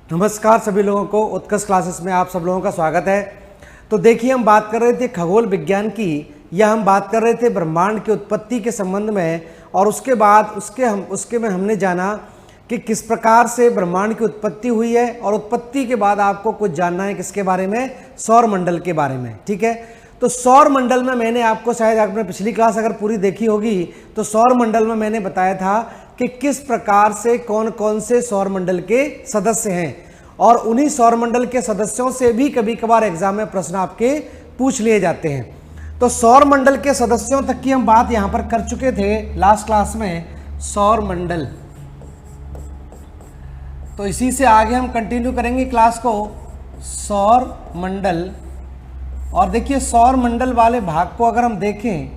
नमस्कार सभी लोगों को, उत्कर्ष क्लासेस में आप सब लोगों का स्वागत है। तो देखिए, हम बात कर रहे थे खगोल विज्ञान की, या हम बात कर रहे थे ब्रह्मांड की उत्पत्ति के संबंध में, और उसके बाद उसके में हमने जाना कि किस प्रकार से ब्रह्मांड की उत्पत्ति हुई है, और उत्पत्ति के बाद आपको कुछ जानना है किसके बारे में, सौर मंडल के बारे में। ठीक है, तो सौर मंडल में मैंने आपको, शायद आपने पिछली क्लास अगर पूरी देखी होगी, तो सौर मंडल में मैंने बताया था कि किस प्रकार से कौन कौन से सौर मंडल के सदस्य हैं, और उन्हीं सौर मंडल के सदस्यों से भी कभी कभार एग्जाम में प्रश्न आपके पूछ लिए जाते हैं। तो सौर मंडल के सदस्यों तक की हम बात यहां पर कर चुके थे लास्ट क्लास में, सौर मंडल। तो इसी से आगे हम कंटिन्यू करेंगे क्लास को, सौर मंडल। और देखिए, सौर मंडल वाले भाग को अगर हम देखें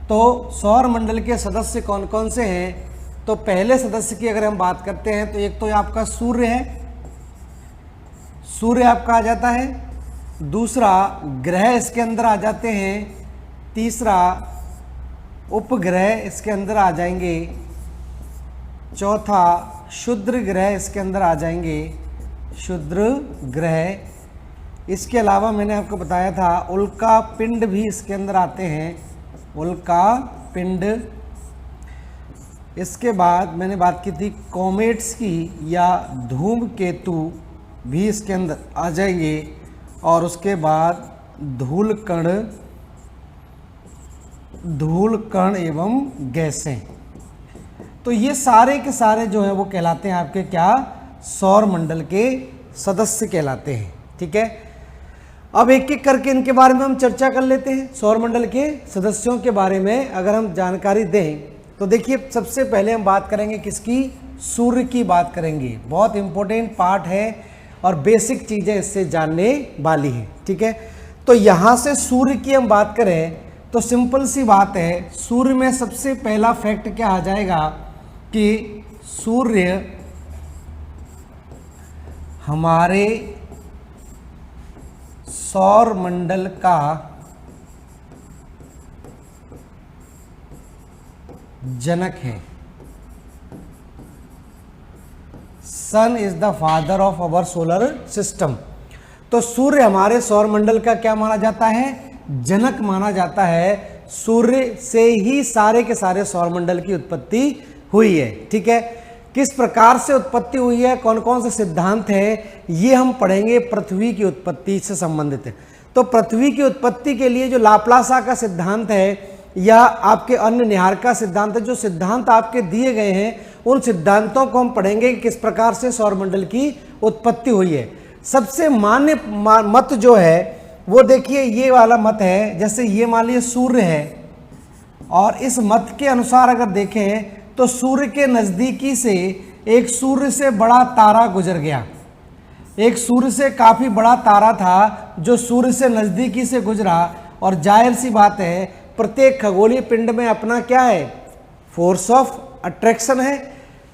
तो सौर मंडल के सदस्य कौन कौन से हैं। तो पहले सदस्य की अगर हम बात करते हैं तो एक तो आपका सूर्य है, सूर्य आपका आ जाता है। दूसरा, ग्रह इसके अंदर आ जाते हैं। तीसरा, उपग्रह इसके अंदर आ जाएंगे। चौथा, क्षुद्र ग्रह इसके अंदर आ जाएंगे, क्षुद्र ग्रह। इसके अलावा मैंने आपको बताया था उल्का पिंड भी इसके अंदर आते हैं, उल्का पिंड। इसके बाद मैंने बात की थी कॉमेट्स की, या धूमकेतु भी इसके अंदर आ जाएंगे। और उसके बाद धूल कण एवं गैसें। तो ये सारे के सारे जो है वो कहलाते हैं आपके क्या, सौर मंडल के सदस्य कहलाते हैं। ठीक है, अब एक एक करके इनके बारे में हम चर्चा कर लेते हैं। सौर मंडल के सदस्यों के बारे में अगर हम जानकारी दें तो देखिए, सबसे पहले हम बात करेंगे किसकी, सूर्य की बात करेंगे। बहुत इंपॉर्टेंट पार्ट है और बेसिक चीज़ें इससे जानने वाली हैं। ठीक है, तो यहाँ से सूर्य की हम बात करें तो सिंपल सी बात है, सूर्य में सबसे पहला फैक्ट क्या आ जाएगा कि सूर्य हमारे सौर मंडल का जनक है। Sun is the father of our solar system. तो सूर्य हमारे सौर मंडल का क्या माना जाता है, जनक माना जाता है। सूर्य से ही सारे के सारे सौर मंडल की उत्पत्ति हुई है। ठीक है, किस प्रकार से उत्पत्ति हुई है, कौन कौन से सिद्धांत हैं, ये हम पढ़ेंगे पृथ्वी की उत्पत्ति से संबंधित है। तो पृथ्वी की उत्पत्ति के लिए जो लाप्लासा का सिद्धांत है, या आपके अन्य निहार का सिद्धांत है, जो सिद्धांत आपके दिए गए हैं, उन सिद्धांतों को हम पढ़ेंगे कि किस प्रकार से सौरमंडल की उत्पत्ति हुई है। सबसे मान्य मत जो है वो देखिए ये वाला मत है। जैसे ये मान लीजिए सूर्य है, और इस मत के अनुसार अगर देखें तो सूर्य के नज़दीकी से एक सूर्य से बड़ा तारा गुजर गया। एक सूर्य से काफ़ी बड़ा तारा था जो सूर्य से नज़दीकी से गुजरा, और जाहिर सी बात है प्रत्येक खगोलीय पिंड में अपना क्या है, फोर्स ऑफ अट्रैक्शन है,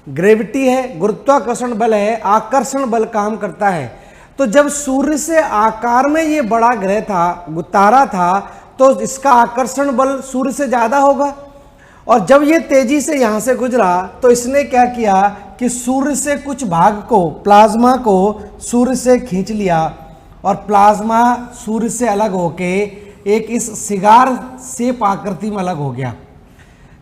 ग्रेविटी है, गुरुत्वाकर्षण बल है, आकर्षण बल काम करता है। तो जब सूर्य से आकार में ये बड़ा ग्रह था, तारा था, तो इसका आकर्षण बल सूर्य से ज़्यादा होगा। और जब ये तेजी से यहाँ से गुजरा तो इसने क्या किया कि सूर्य से कुछ भाग को, प्लाज्मा को सूर्य से खींच लिया, और प्लाज्मा सूर्य से अलग होके एक इस सिगार शेप आकृति में अलग हो गया।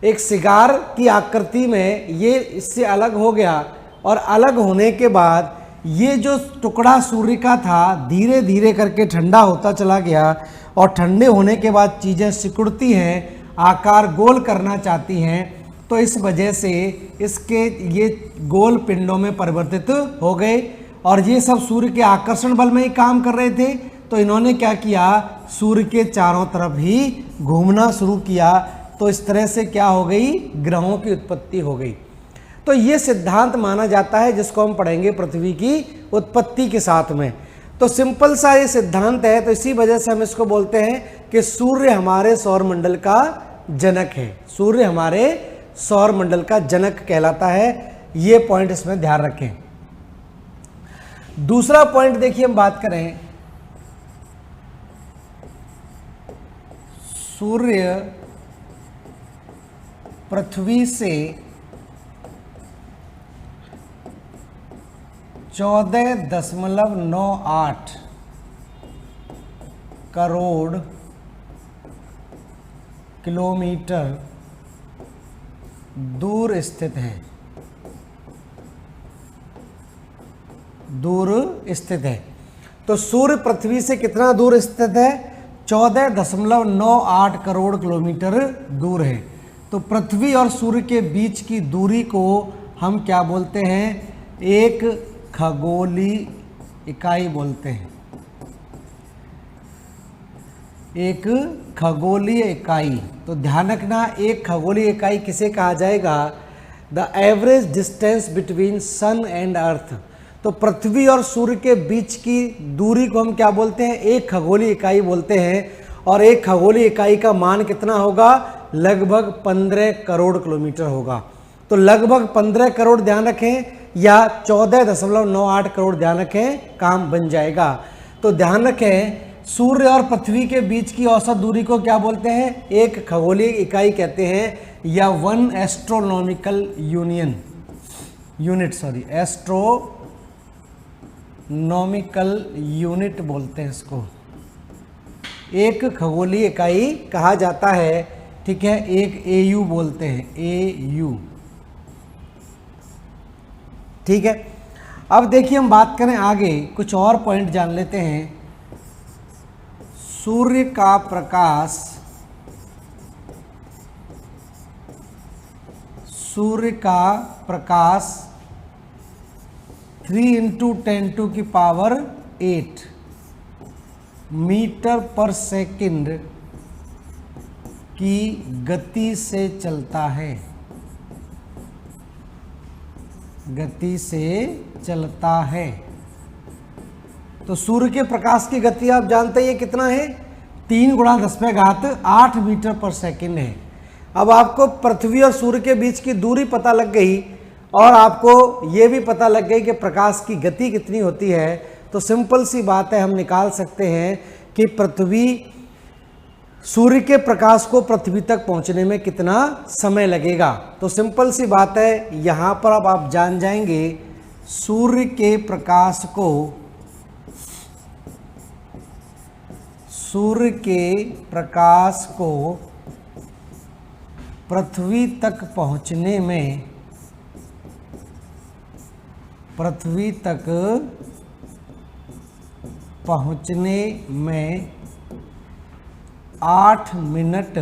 एक सिगार की आकृति में ये इससे अलग हो गया, और अलग होने के बाद ये जो टुकड़ा सूर्य का था धीरे धीरे करके ठंडा होता चला गया, और ठंडे होने के बाद चीज़ें सिकुड़ती हैं, आकार गोल करना चाहती हैं। तो इस वजह से इसके ये गोल पिंडों में परिवर्तित हो गए, और ये सब सूर्य के आकर्षण बल में ही काम कर रहे थे। तो इन्होंने क्या किया, सूर्य के चारों तरफ ही घूमना शुरू किया। तो इस तरह से क्या हो गई, ग्रहों की उत्पत्ति हो गई। तो ये सिद्धांत माना जाता है, जिसको हम पढ़ेंगे पृथ्वी की उत्पत्ति के साथ में। तो सिंपल सा ये सिद्धांत है, तो इसी वजह से हम इसको बोलते हैं कि सूर्य हमारे सौर मंडल का जनक है। सूर्य हमारे सौर मंडल का जनक कहलाता है। ये पॉइंट इसमें ध्यान रखें। दूसरा पॉइंट देखिए, हम बात करें सूर्य पृथ्वी से 14.98 करोड़ किलोमीटर दूर स्थित है, दूर स्थित है। तो सूर्य पृथ्वी से कितना दूर स्थित है? 14.98 करोड़ किलोमीटर दूर है। तो पृथ्वी और सूर्य के बीच की दूरी को हम क्या बोलते हैं? एक खगोलीय इकाई बोलते हैं, एक खगोलीय इकाई। तो ध्यान रखना, एक खगोलीय इकाई किसे कहा जाएगा? The average distance between sun and earth. तो पृथ्वी और सूर्य के बीच की दूरी को हम क्या बोलते हैं? एक खगोलीय इकाई बोलते हैं। और एक खगोलीय इकाई का मान कितना होगा? लगभग 15 करोड़ किलोमीटर होगा। तो लगभग 15 करोड़ ध्यान रखें, या 14.98 करोड़ ध्यान रखें, काम बन जाएगा। तो ध्यान रखें, सूर्य और पृथ्वी के बीच की औसत दूरी को क्या बोलते हैं? एक खगोलीय इकाई कहते हैं, या 1 एस्ट्रोनॉमिकल एस्ट्रोनॉमिकल यूनिट बोलते हैं इसको, एक खगोलीय इकाई कहा जाता है। ठीक है, एक AU बोलते हैं, AU। ठीक है, अब देखिए हम बात करें आगे, कुछ और पॉइंट जान लेते हैं। सूर्य का प्रकाश, सूर्य का प्रकाश 3 × 10⁸ मीटर पर सेकंड की गति से चलता है, गति से चलता है। तो सूर्य के प्रकाश की गति आप जानते हैं ये कितना है? 3 × 10⁸ मीटर पर सेकंड है। अब आपको पृथ्वी और सूर्य के बीच की दूरी पता लग गई, और आपको ये भी पता लग गई कि प्रकाश की गति कितनी होती है। तो सिंपल सी बात है, हम निकाल सकते हैं कि पृथ्वी, सूर्य के प्रकाश को पृथ्वी तक पहुंचने में कितना समय लगेगा। तो सिंपल सी बात है, यहाँ पर अब आप जान जाएंगे सूर्य के प्रकाश को, सूर्य के प्रकाश को पृथ्वी तक पहुंचने में, पृथ्वी तक पहुंचने में 8 मिनट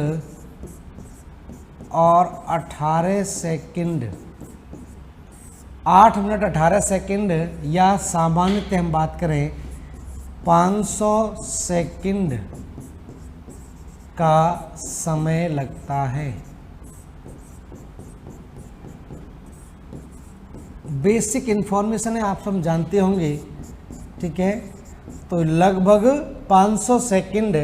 और 18 सेकंड, 8 मिनट 18 सेकंड, या सामान्यतः हम बात करें 500 सेकंड का समय लगता है। बेसिक इन्फॉर्मेशन है, आप सब जानते होंगे। ठीक है, तो लगभग 500 सेकंड,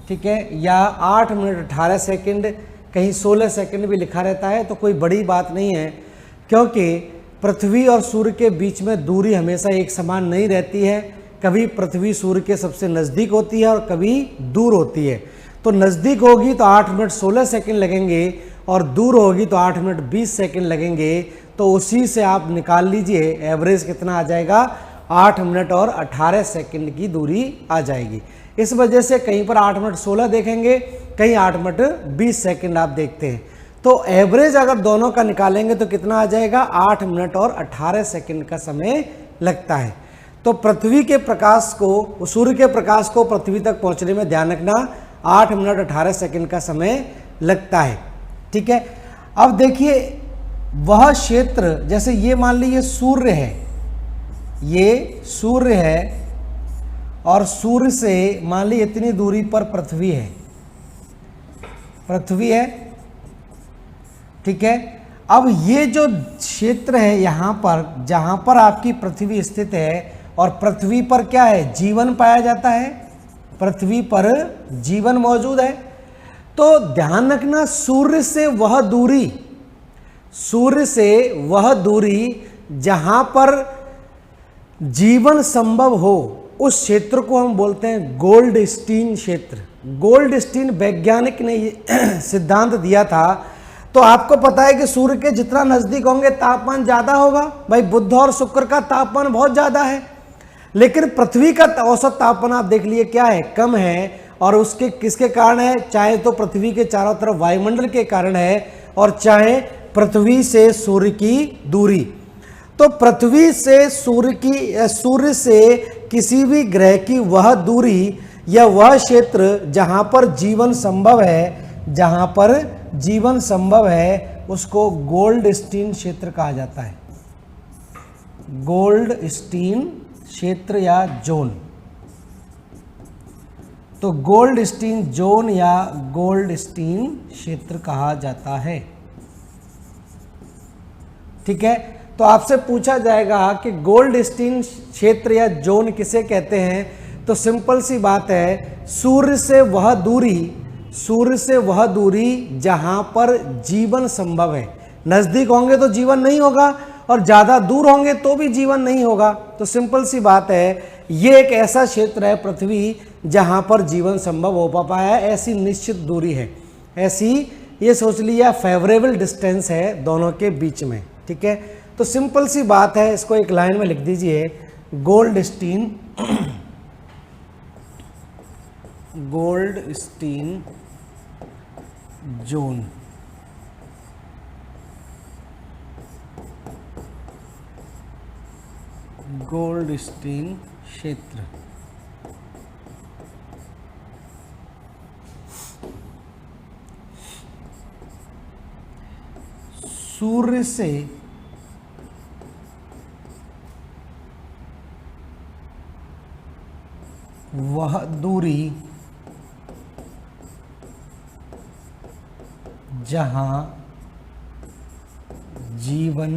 ठीक है, या 8 मिनट 18 सेकंड, कहीं 16 सेकंड भी लिखा रहता है, तो कोई बड़ी बात नहीं है, क्योंकि पृथ्वी और सूर्य के बीच में दूरी हमेशा एक समान नहीं रहती है। कभी पृथ्वी सूर्य के सबसे नज़दीक होती है और कभी दूर होती है। तो नज़दीक होगी तो 8 मिनट 16 सेकंड लगेंगे, और दूर होगी तो 8 मिनट 20 सेकंड लगेंगे। तो उसी से आप निकाल लीजिए एवरेज कितना आ जाएगा, 8 मिनट और 18 सेकंड की दूरी आ जाएगी। इस वजह से कहीं पर 8 मिनट 16 देखेंगे, कहीं 8 मिनट 20 सेकंड आप देखते हैं। तो एवरेज अगर दोनों का निकालेंगे तो कितना आ जाएगा, 8 मिनट और 18 सेकंड का समय लगता है। तो पृथ्वी के प्रकाश को, सूर्य के प्रकाश को पृथ्वी तक पहुंचने में ध्यान रखना 8 मिनट 18 सेकंड का समय लगता है। ठीक है, अब देखिए वह क्षेत्र, जैसे ये मान लीजिए सूर्य है, ये सूर्य है, और सूर्य से मान लीजिए इतनी दूरी पर पृथ्वी है, पृथ्वी है। ठीक है, अब ये जो क्षेत्र है यहाँ पर, जहाँ पर आपकी पृथ्वी स्थित है, और पृथ्वी पर क्या है, जीवन पाया जाता है, पृथ्वी पर जीवन मौजूद है। तो ध्यान रखना, सूर्य से वह दूरी, सूर्य से वह दूरी जहाँ पर जीवन संभव हो, उस क्षेत्र को हम बोलते हैं गोल्डस्टीन क्षेत्र। गोल्डस्टीन वैज्ञानिक ने ये सिद्धांत दिया था। तो आपको पता है कि सूर्य के जितना नजदीक होंगे तापमान ज्यादा होगा। भाई बुध और शुक्र का तापमान बहुत ज्यादा है, लेकिन पृथ्वी का औसत तापमान आप देख लिए क्या है, कम है। और उसके किसके कारण है, चाहे तो पृथ्वी के चारों तरफ वायुमंडल के कारण है, और चाहे पृथ्वी से सूर्य की दूरी। तो पृथ्वी से सूर्य से किसी भी ग्रह की वह दूरी या वह क्षेत्र जहां पर जीवन संभव है, जहां पर जीवन संभव है, उसको गोल्डस्टीन क्षेत्र कहा जाता है। गोल्डस्टीन क्षेत्र या जोन। तो गोल्डस्टीन जोन या गोल्डस्टीन क्षेत्र कहा जाता है। ठीक है, तो आपसे पूछा जाएगा कि गोल्डस्टीन क्षेत्र या जोन किसे कहते हैं, तो सिंपल सी बात है, सूर्य से वह दूरी जहां पर जीवन संभव है। नजदीक होंगे तो जीवन नहीं होगा, और ज्यादा दूर होंगे तो भी जीवन नहीं होगा। तो सिंपल सी बात है, ये एक ऐसा क्षेत्र है पृथ्वी जहां पर जीवन संभव हो पाया है। ऐसी निश्चित दूरी है, ऐसी ये सोच लिया फेवरेबल डिस्टेंस है दोनों के बीच में। ठीक है, तो सिंपल सी बात है, इसको एक लाइन में लिख दीजिए, गोल्डस्टीन जोन। गोल्डस्टीन क्षेत्र। सूर्य से वह दूरी जहां जीवन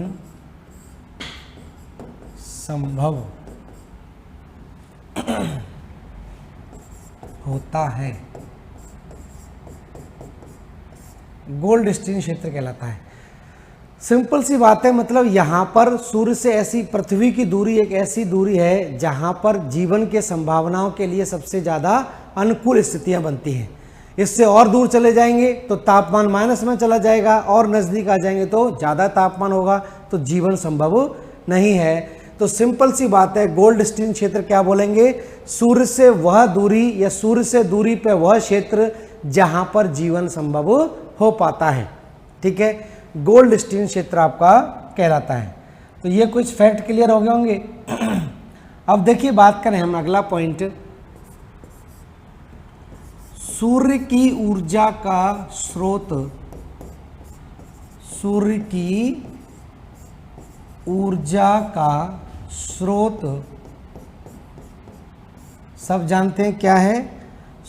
संभव होता है, गोल्डस्टीन क्षेत्र कहलाता है। सिंपल सी बात है, मतलब यहाँ पर सूर्य से ऐसी पृथ्वी की दूरी एक ऐसी दूरी है जहाँ पर जीवन के संभावनाओं के लिए सबसे ज़्यादा अनुकूल स्थितियाँ बनती हैं। इससे और दूर चले जाएंगे तो तापमान माइनस में चला जाएगा, और नज़दीक आ जाएंगे तो ज़्यादा तापमान होगा, तो जीवन संभव नहीं है। तो सिंपल सी बात है, गोल्डस्टीन क्षेत्र क्या बोलेंगे, सूर्य से वह दूरी या सूर्य से दूरी पे वह क्षेत्र जहाँ पर जीवन संभव हो पाता है। ठीक है, गोल्डस्टीन क्षेत्र आपका कहलाता है। तो ये कुछ फैक्ट क्लियर हो गए होंगे। अब देखिए बात करें हम अगला पॉइंट, सूर्य की ऊर्जा का स्रोत। सूर्य की ऊर्जा का स्रोत सब जानते हैं क्या है,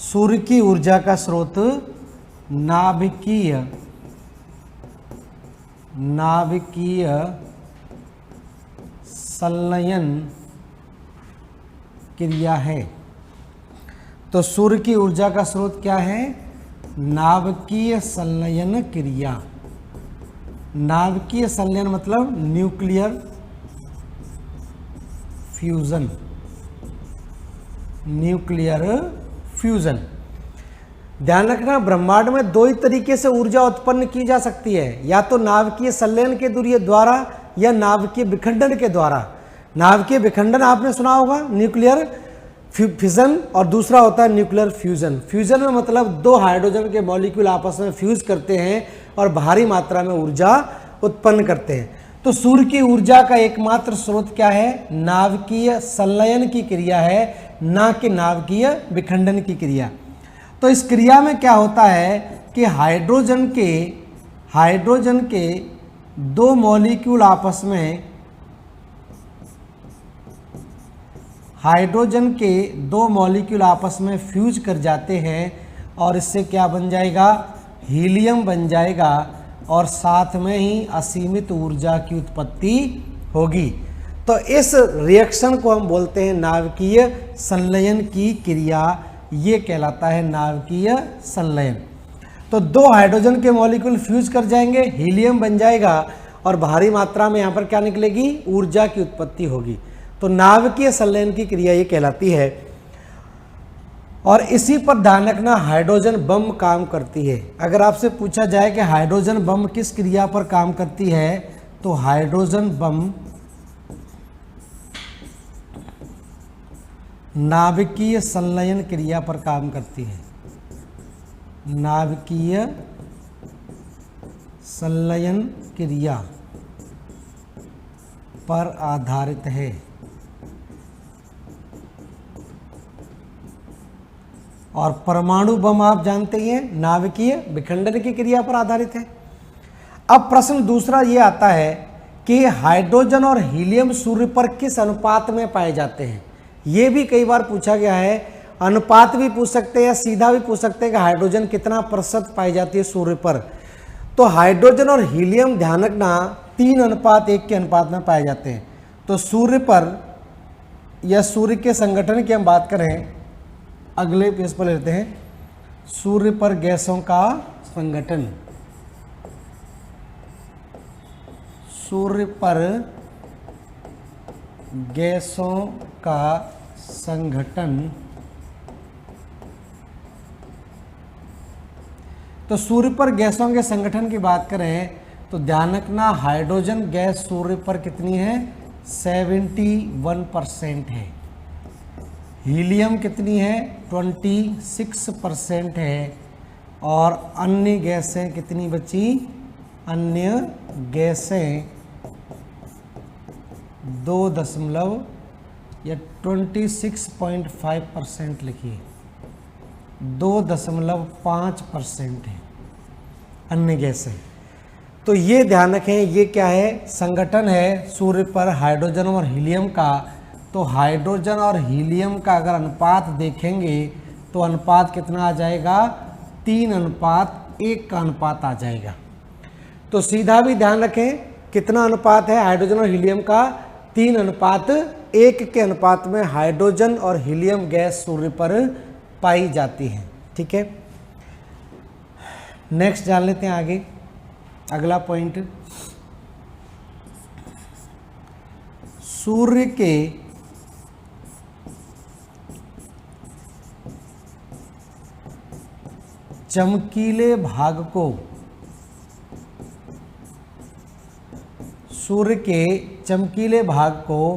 सूर्य की ऊर्जा का स्रोत नाभिकीय संलयन क्रिया है। तो सूर्य की ऊर्जा का स्रोत क्या है, नाभिकीय संलयन क्रिया। नाभिकीय संलयन मतलब न्यूक्लियर फ्यूजन। ध्यान रखना, ब्रह्मांड में दो ही तरीके से ऊर्जा उत्पन्न की जा सकती है, या तो नाभिकीय संलयन के द्वारा या नाभिकीय विखंडन के द्वारा। नाभिकीय विखंडन आपने सुना होगा, न्यूक्लियर फिजन, और दूसरा होता है न्यूक्लियर फ्यूजन। फ्यूजन में मतलब दो हाइड्रोजन के मॉलिक्यूल आपस में फ्यूज करते हैं और भारी मात्रा में ऊर्जा उत्पन्न करते हैं। तो सूर्य की ऊर्जा का एकमात्र स्रोत क्या है, नाभिकीय संलयन की क्रिया है, ना कि नाभिकीय विखंडन की क्रिया। तो इस क्रिया में क्या होता है कि हाइड्रोजन के दो मॉलिक्यूल आपस में फ्यूज कर जाते हैं, और इससे क्या बन जाएगा, हीलियम बन जाएगा, और साथ में ही असीमित ऊर्जा की उत्पत्ति होगी। तो इस रिएक्शन को हम बोलते हैं नाभिकीय संलयन की क्रिया, ये कहलाता है नाभिकीय संलयन। तो दो हाइड्रोजन के मॉलिक्यूल फ्यूज कर जाएंगे, हीलियम बन जाएगा, और भारी मात्रा में यहाँ पर क्या निकलेगी, ऊर्जा की उत्पत्ति होगी। तो नाभिकीय संलयन की क्रिया ये कहलाती है। और इसी पर ध्यान रखना, हाइड्रोजन बम काम करती है। अगर आपसे पूछा जाए कि हाइड्रोजन बम किस क्रिया पर काम करती है, तो हाइड्रोजन बम नाभिकीय संलयन क्रिया पर काम करती है। नाभिकीय संलयन क्रिया पर आधारित है। और परमाणु बम आप जानते ही हैं नाभिकीय विखंडन की क्रिया पर आधारित है। अब प्रश्न दूसरा ये आता है कि हाइड्रोजन और हीलियम सूर्य पर किस अनुपात में पाए जाते हैं। ये भी कई बार पूछा गया है, अनुपात भी पूछ सकते हैं या सीधा भी पूछ सकते हैं कि हाइड्रोजन कितना प्रतिशत पाई जाती है सूर्य पर। तो हाइड्रोजन और हीलियम ध्यान रखना 3:1 के अनुपात में पाए जाते हैं। तो सूर्य पर या सूर्य के संगठन की हम बात करें, अगले पेज पर लेते हैं, सूर्य पर गैसों का संगठन। सूर्य पर गैसों का संगठन। तो सूर्य पर गैसों के संगठन की बात करें तो ध्यान रखना, हाइड्रोजन गैस सूर्य पर कितनी है, 71% है। हीलियम कितनी है, 26% है। और अन्य गैसें कितनी बची, अन्य गैसें 26.5% लिखिए, 2.5% है अन्य गैसें। तो ये ध्यान रखें, ये क्या है, संगठन है सूर्य पर हाइड्रोजन और हीलियम का। तो हाइड्रोजन और हीलियम का अगर अनुपात देखेंगे तो अनुपात कितना आ जाएगा, 3:1 का अनुपात आ जाएगा। तो सीधा भी ध्यान रखें कितना अनुपात है हाइड्रोजन और हीलियम का, 3:1 के अनुपात में हाइड्रोजन और हीलियम गैस सूर्य पर पाई जाती है। ठीक है, नेक्स्ट जान लेते हैं आगे, अगला पॉइंट, सूर्य के चमकीले भाग को, सूर्य के चमकीले भाग को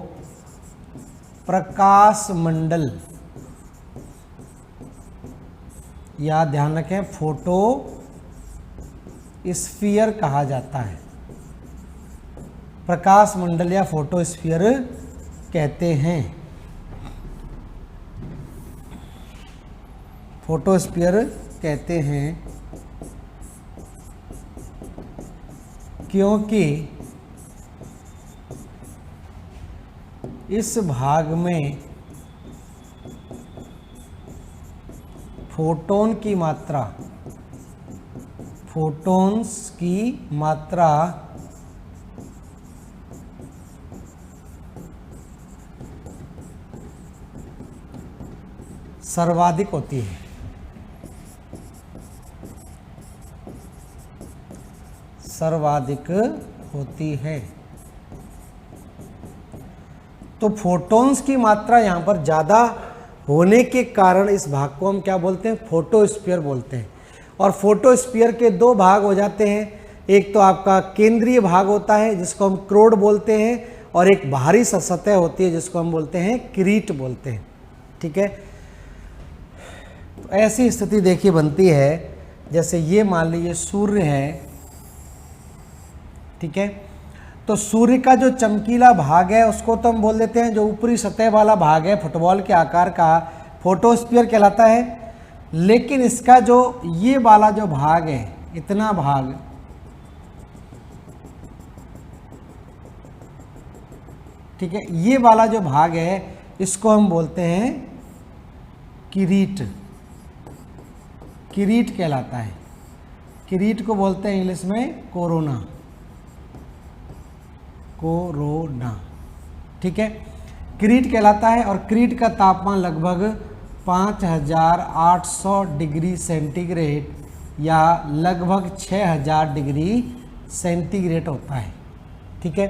प्रकाश मंडल या ध्यान रखें फोटो स्फीयर कहा जाता है। प्रकाश मंडल या फोटो स्फीयर कहते हैं। फोटो स्फीयर कहते हैं क्योंकि इस भाग में फोटोन की मात्रा, फोटॉन्स की मात्रा सर्वाधिक होती है। सर्वाधिक होती है। तो फोटॉन्स की मात्रा यहाँ पर ज़्यादा होने के कारण इस भाग को हम क्या बोलते हैं, फोटोस्फीयर बोलते हैं। और फोटोस्फीयर के दो भाग हो जाते हैं, एक तो आपका केंद्रीय भाग होता है जिसको हम क्रोड बोलते हैं, और एक बाहरी सतह होती है जिसको हम बोलते हैं किरीट बोलते हैं। ठीक है, तो ऐसी स्थिति देखिए बनती है, जैसे ये मान लीजिए सूर्य है। ठीक है, तो सूर्य का जो चमकीला भाग है उसको तो हम बोल देते हैं, जो ऊपरी सतह वाला भाग है फुटबॉल के आकार का, फोटोस्फीयर कहलाता है। लेकिन इसका जो ये वाला जो भाग है, इतना भाग, ठीक है, ये वाला जो भाग है इसको हम बोलते हैं किरीट। किरीट कहलाता है। किरीट को बोलते हैं इंग्लिश में कोरोना। कोरोना, ठीक है, किरीट कहलाता है। और किरीट का तापमान लगभग 5800 डिग्री सेंटीग्रेड या लगभग 6000 डिग्री सेंटीग्रेड होता है। ठीक है,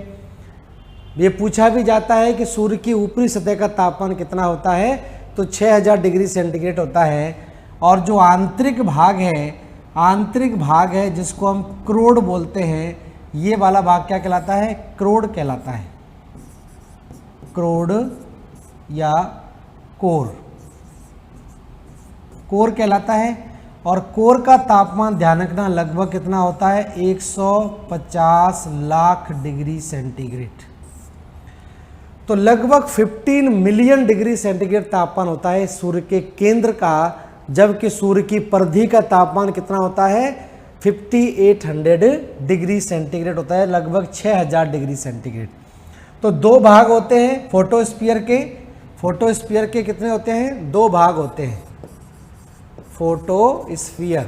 ये पूछा भी जाता है कि सूर्य की ऊपरी सतह का तापमान कितना होता है, तो 6000 डिग्री सेंटीग्रेड होता है। और जो आंतरिक भाग है जिसको हम क्रोड बोलते हैं, ये वाला भाग क्या कहलाता है? क्रोड कहलाता है, क्रोड या कोर कहलाता है। और कोर का तापमान ध्यान रखना लगभग कितना होता है? 150 लाख डिग्री सेंटीग्रेड। तो लगभग 15 मिलियन डिग्री सेंटीग्रेड तापमान होता है सूर्य के केंद्र का, जबकि सूर्य की परिधि का तापमान कितना होता है? 5800 डिग्री सेंटीग्रेड होता है, लगभग 6000 डिग्री सेंटीग्रेड। तो दो भाग होते हैं फोटोस्फीयर के कितने होते हैं? दो भाग होते हैं फोटोस्फीयर,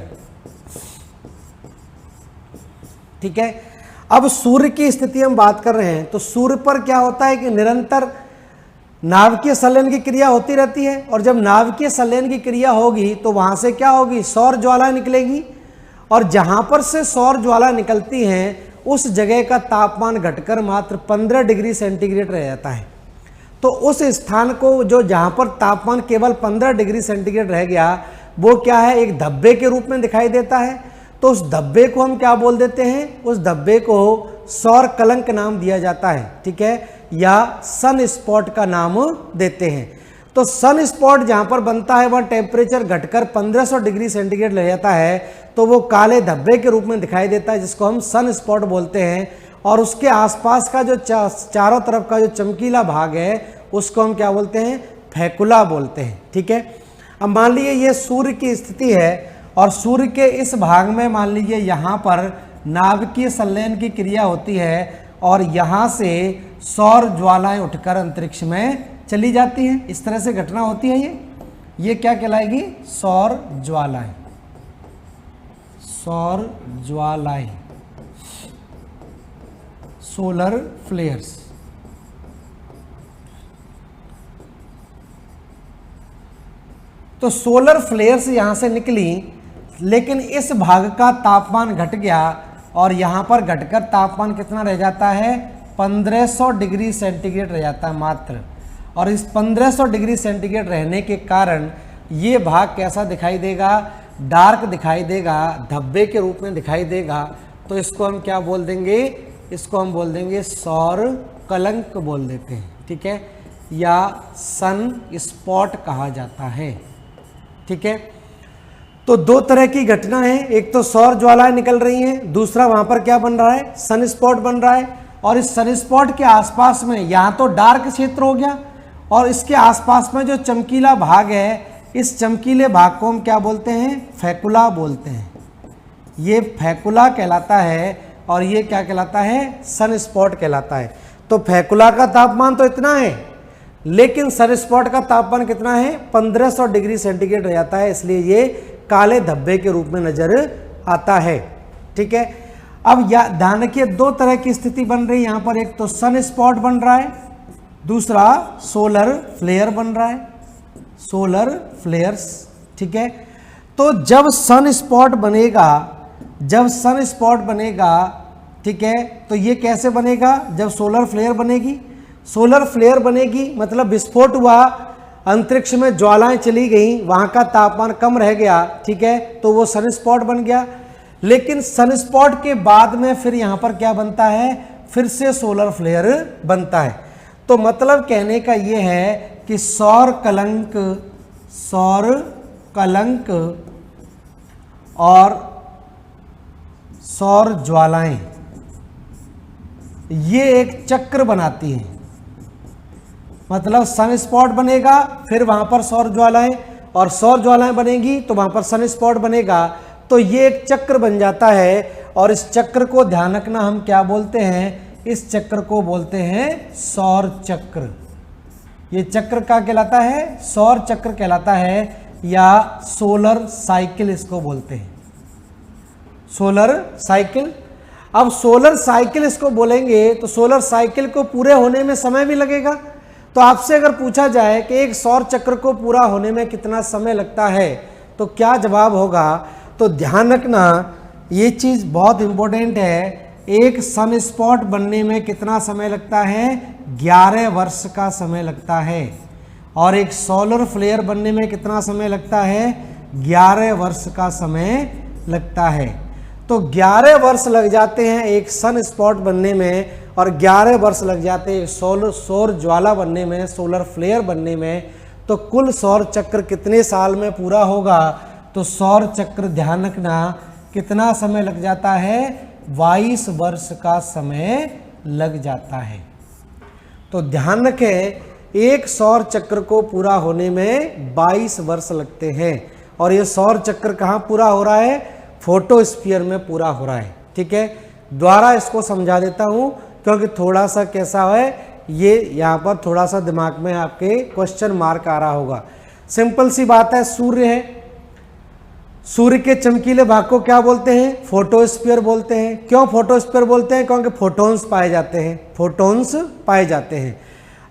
ठीक है। अब सूर्य की स्थिति हम बात कर रहे हैं, तो सूर्य पर क्या होता है कि निरंतर नाभिकीय संलयन की क्रिया होती रहती है, और जब नाभिकीय संलयन की क्रिया होगी तो वहां से क्या होगी? सौर ज्वाला निकलेगी, और जहां पर से सौर ज्वाला निकलती हैं उस जगह का तापमान घटकर मात्र 15 डिग्री सेंटीग्रेड रह जाता है। तो उस स्थान को जो जहां पर तापमान केवल 15 डिग्री सेंटीग्रेड रह गया, वो क्या है? एक धब्बे के रूप में दिखाई देता है। तो उस धब्बे को हम क्या बोल देते हैं? उस धब्बे को सौर कलंक नाम दिया जाता है, ठीक है, या सन स्पॉट का नाम देते हैं। तो सन स्पॉट जहां पर बनता है वह टेम्परेचर घटकर 1500 डिग्री सेंटीग्रेड रह जाता है, तो वो काले धब्बे के रूप में दिखाई देता है, जिसको हम सन स्पॉट बोलते हैं। और उसके आसपास का जो चारों तरफ का जो चमकीला भाग है उसको हम क्या बोलते हैं? फैकुला बोलते हैं, ठीक है। अब मान लीजिए ये सूर्य की स्थिति है, और सूर्य के इस भाग में मान लीजिए यहाँ पर नाभिकीय संलयन की क्रिया होती है, और यहाँ से सौर ज्वालाएं उठकर अंतरिक्ष में चली जाती हैं। इस तरह से घटना होती है। ये क्या कहलाएगी? सौर ज्वालाएं, सोलर फ्लेयर्स। तो सोलर फ्लेयर्स यहां से निकली, लेकिन इस भाग का तापमान घट गया, और यहां पर घटकर तापमान कितना रह जाता है? 1500 डिग्री सेंटीग्रेड रह जाता है मात्र। और इस 1500 डिग्री सेंटीग्रेड रहने के कारण ये भाग कैसा दिखाई देगा? डार्क दिखाई देगा, धब्बे के रूप में दिखाई देगा। तो इसको हम क्या बोल देंगे? इसको हम बोल देंगे सौर कलंक बोल देते हैं, ठीक है, या सन स्पॉट कहा जाता है, ठीक है। तो दो तरह की घटना है, एक तो सौर ज्वालाएं निकल रही हैं, दूसरा वहां पर क्या बन रहा है? सन स्पॉट बन रहा है। और इस सन स्पॉट के आसपास में यहाँ तो डार्क क्षेत्र हो गया, और इसके आसपास में जो चमकीला भाग है, इस चमकीले भाग को हम क्या बोलते हैं? फैकुला बोलते हैं। ये फैकुला कहलाता है, और ये क्या कहलाता है? सन स्पॉट कहलाता है। तो फैकुला का तापमान तो इतना है, लेकिन सन स्पॉट का तापमान कितना है? 1500 डिग्री सेंटीग्रेड रह जाता है, इसलिए ये काले धब्बे के रूप में नजर आता है, ठीक है। अब ध्यान रखिए, दो तरह की स्थिति बन रही है यहाँ पर। एक तो सन स्पॉट बन रहा है, दूसरा सोलर फ्लेयर बन रहा है, सोलर फ्लेयर्स, ठीक है। तो जब सन स्पॉट बनेगा, ठीक है, तो ये कैसे बनेगा? जब सोलर फ्लेयर बनेगी, मतलब विस्फोट हुआ, अंतरिक्ष में ज्वालाएं चली गई, वहां का तापमान कम रह गया, ठीक है, तो वो सन स्पॉट बन गया। लेकिन सन स्पॉट के बाद में फिर यहां पर क्या बनता है? फिर से सोलर फ्लेयर बनता है। तो मतलब कहने का ये है कि सौर कलंक और सौर ज्वालाएं ये एक चक्र बनाती हैं। मतलब सन स्पॉट बनेगा, फिर वहां पर सौर ज्वालाएं, और सौर ज्वालाएं बनेगी तो वहां पर सन स्पॉट बनेगा। तो ये एक चक्र बन जाता है, और इस चक्र को ध्यान रखना हम क्या बोलते हैं? इस चक्र को बोलते हैं सौर चक्र। ये चक्र क्या कहलाता है? सौर चक्र कहलाता है, या सोलर साइकिल इसको बोलते हैं, सोलर साइकिल। अब सोलर साइकिल इसको बोलेंगे तो सोलर साइकिल को पूरे होने में समय भी लगेगा। तो आपसे अगर पूछा जाए कि एक सौर चक्र को पूरा होने में कितना समय लगता है, तो क्या जवाब होगा? तो ध्यान रखना, ये चीज़ बहुत इंपॉर्टेंट है। एक सन स्पॉट बनने में कितना समय लगता है? 11 वर्ष का समय लगता है। और एक सोलर फ्लेयर बनने में कितना समय लगता है? 11 वर्ष का समय लगता है। तो 11 वर्ष लग जाते हैं एक सन स्पॉट बनने में, और 11 वर्ष लग जाते हैं सौर ज्वाला बनने में, सोलर फ्लेयर बनने में। तो कुल सौर चक्र कितने साल में पूरा होगा? तो सौर चक्र ध्यान रखना कितना समय लग जाता है? 22 वर्ष का समय लग जाता है। तो ध्यान रखें, एक सौर चक्र को पूरा होने में 22 वर्ष लगते हैं। और ये सौर चक्र कहाँ पूरा हो रहा है? फोटोस्फीयर में पूरा हो रहा है। ठीक है, द्वारा इसको समझा देता हूँ क्योंकि थोड़ा सा कैसा है, ये यहाँ पर थोड़ा सा दिमाग में आपके क्वेश्चन मार्क आ रहा होगा। सिंपल सी बात है, सूर्य है, सूर्य के चमकीले भाग को क्या बोलते हैं? फोटोस्फीयर बोलते हैं। क्यों फोटोस्फीयर बोलते हैं? क्योंकि फोटॉन्स पाए जाते हैं, फोटॉन्स पाए जाते हैं।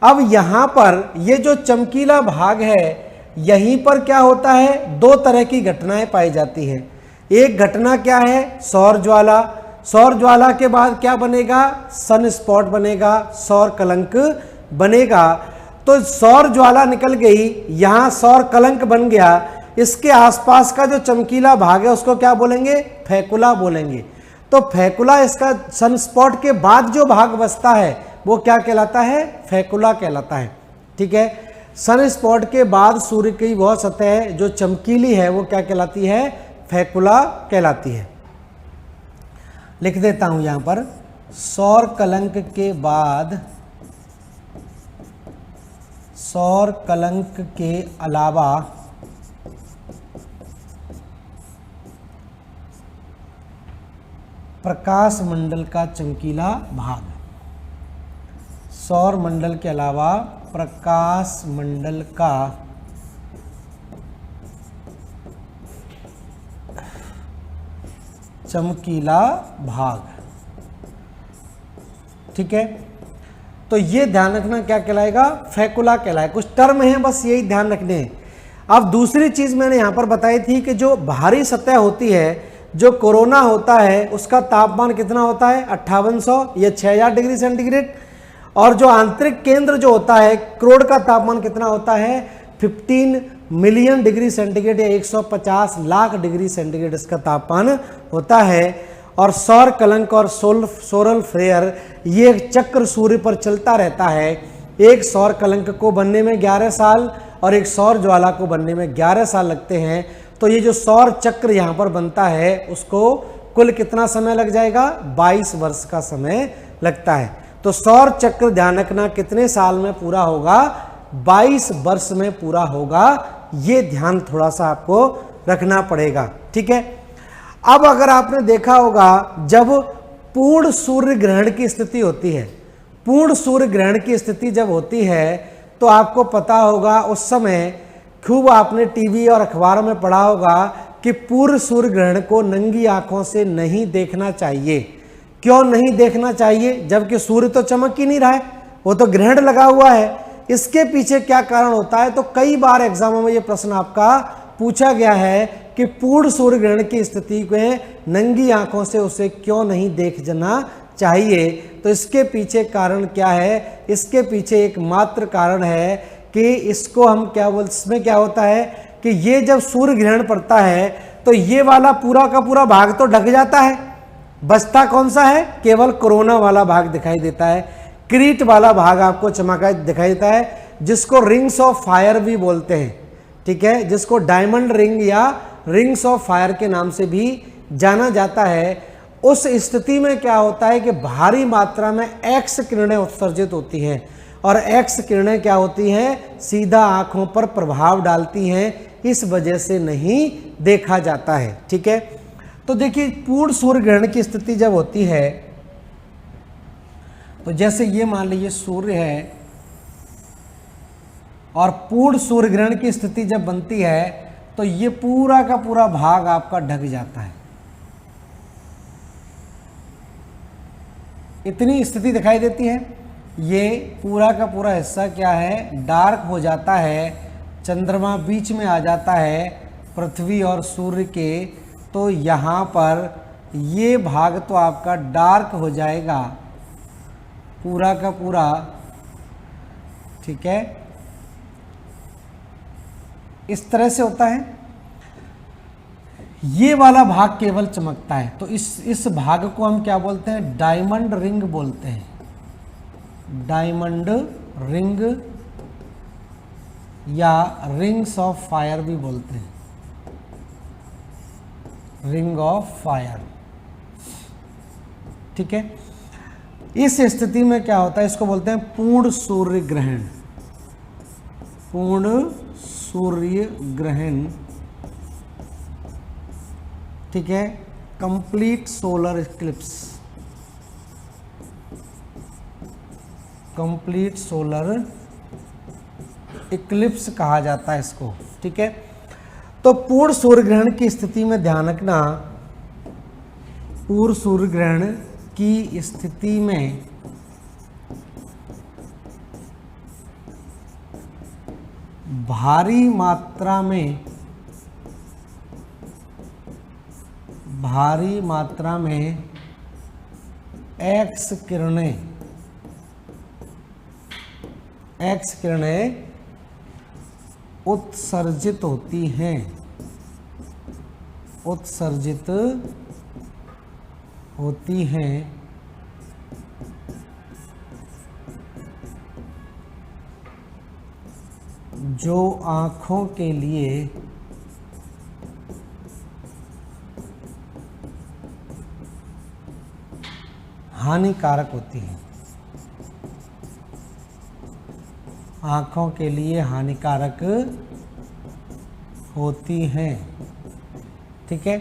अब यहाँ पर ये जो चमकीला भाग है, यहीं पर क्या होता है? दो तरह की घटनाएं पाई जाती हैं। एक घटना क्या है? सौर ज्वाला। सौर ज्वाला के बाद क्या बनेगा? सन स्पॉट बनेगा, सौर कलंक बनेगा। तो सौर ज्वाला निकल गई, यहाँ सौर कलंक बन गया। इसके आसपास का जो चमकीला भाग है उसको क्या बोलेंगे? फेकुला बोलेंगे। तो फेकुला, इसका सन स्पॉट के बाद जो भाग बचता है वो क्या कहलाता है? फेकुला कहलाता है। ठीक है, सन स्पॉट के बाद सूर्य की वह सतह जो चमकीली है वो क्या कहलाती है? फेकुला कहलाती है। लिख देता हूं यहां पर, सौर कलंक के बाद, सौर कलंक के अलावा प्रकाश मंडल का चमकीला भाग, सौर मंडल के अलावा प्रकाश मंडल का चमकीला भाग। ठीक है, तो ये ध्यान रखना क्या कहलाएगा? फेकुला कहलाए। कुछ टर्म है बस यही ध्यान रखने हैं। अब दूसरी चीज मैंने यहां पर बताई थी कि जो बाहरी सतह होती है, जो कोरोना होता है, उसका तापमान कितना होता है? 5800 या 6000 डिग्री सेंटीग्रेड। और जो आंतरिक केंद्र जो होता है, क्रोड का तापमान कितना होता है? 15 मिलियन डिग्री सेंटीग्रेड या 150 लाख डिग्री सेंटीग्रेड इसका तापमान होता है। और सौर कलंक और सोलर फ्लेयर, ये एक चक्र सूर्य पर चलता रहता है। एक सौर कलंक को बनने में 11 साल और एक सौर ज्वाला को बनने में 11 साल लगते हैं। तो ये जो सौर चक्र यहाँ पर बनता है उसको कुल कितना समय लग जाएगा? 22 वर्ष का समय लगता है। तो सौर चक्र ध्यान रखना कितने साल में पूरा होगा? 22 वर्ष में पूरा होगा। ये ध्यान थोड़ा सा आपको रखना पड़ेगा। ठीक है, अब अगर आपने देखा होगा जब पूर्ण सूर्य ग्रहण की स्थिति होती है, पूर्ण सूर्य ग्रहण की स्थिति जब होती है तो आपको पता होगा, उस समय खूब आपने टीवी और अखबारों में पढ़ा होगा कि पूर्ण सूर्य ग्रहण को नंगी आंखों से नहीं देखना चाहिए। क्यों नहीं देखना चाहिए? जबकि सूर्य तो चमक ही नहीं रहा है, वो तो ग्रहण लगा हुआ है। इसके पीछे क्या कारण होता है? तो कई बार एग्जामों में ये प्रश्न आपका पूछा गया है कि पूर्ण सूर्य ग्रहण की स्थिति में नंगी आंखों से उसे क्यों नहीं देखना चाहिए। तो इसके पीछे कारण क्या है? इसके पीछे एकमात्र कारण है कि इसको हम क्या बोलते, इसमें क्या होता है कि ये जब सूर्य ग्रहण पड़ता है तो ये वाला पूरा का पूरा भाग तो ढक जाता है, बचता कौन सा है? केवल कोरोना वाला भाग दिखाई देता है, क्रीट वाला भाग आपको चमका दिखाई देता है, जिसको रिंग्स ऑफ फायर भी बोलते हैं। ठीक है, जिसको डायमंड रिंग या रिंग्स ऑफ फायर के नाम से भी जाना जाता है। उस स्थिति में क्या होता है कि भारी मात्रा में एक्स किरणें उत्सर्जित होती हैं, और एक्स किरणें क्या होती हैं? सीधा आंखों पर प्रभाव डालती हैं, इस वजह से नहीं देखा जाता है। ठीक है, तो देखिए पूर्ण सूर्य ग्रहण की स्थिति जब होती है तो जैसे ये मान लीजिए सूर्य है, और पूर्ण सूर्य ग्रहण की स्थिति जब बनती है तो ये पूरा का पूरा भाग आपका ढक जाता है। इतनी स्थिति दिखाई देती है। ये पूरा का पूरा हिस्सा क्या है? डार्क हो जाता है, चंद्रमा बीच में आ जाता है पृथ्वी और सूर्य के। तो यहाँ पर ये भाग तो आपका डार्क हो जाएगा पूरा का पूरा। ठीक है, इस तरह से होता है। ये वाला भाग केवल चमकता है, तो इस भाग को हम क्या बोलते हैं? डायमंड रिंग बोलते हैं। डायमंड रिंग या रिंग्स ऑफ फायर भी बोलते हैं, रिंग ऑफ फायर। ठीक है, इस स्थिति में क्या होता है, इसको बोलते हैं पूर्ण सूर्य ग्रहण। पूर्ण सूर्य ग्रहण, ठीक है, complete solar Eclipse. Complete solar Eclipse कहा जाता है इसको। ठीक है, तो पूर्ण सूर्य ग्रहण की स्थिति में ध्यान रखना, पूर्ण सूर्य ग्रहण की स्थिति में भारी मात्रा में एक्स किरणें उत्सर्जित होती हैं, उत्सर्जित होती हैं, जो आँखों के लिए हानिकारक होती हैं, आँखों के लिए हानिकारक होती हैं। ठीक है,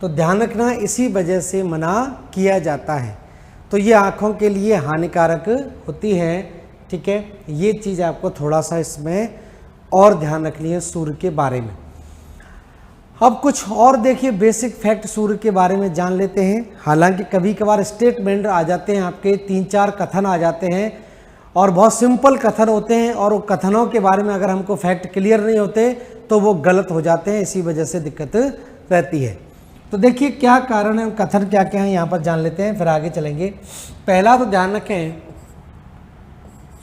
तो ध्यान रखना, इसी वजह से मना किया जाता है। तो ये आँखों के लिए हानिकारक होती है। ठीक है, ये चीज़ आपको थोड़ा सा इसमें और ध्यान रखनी है सूर्य के बारे में। अब कुछ और देखिए बेसिक फैक्ट सूर्य के बारे में जान लेते हैं। हालांकि कभी कभार स्टेटमेंट आ जाते हैं, आपके 3-4 कथन आ जाते हैं और बहुत सिंपल कथन होते हैं, और वो कथनों के बारे में अगर हमको फैक्ट क्लियर नहीं होते तो वो गलत हो जाते हैं, इसी वजह से दिक्कत रहती है। तो देखिए क्या कारण है, कथन क्या क्या है यहाँ पर जान लेते हैं, फिर आगे चलेंगे। पहला तो ध्यान रखें,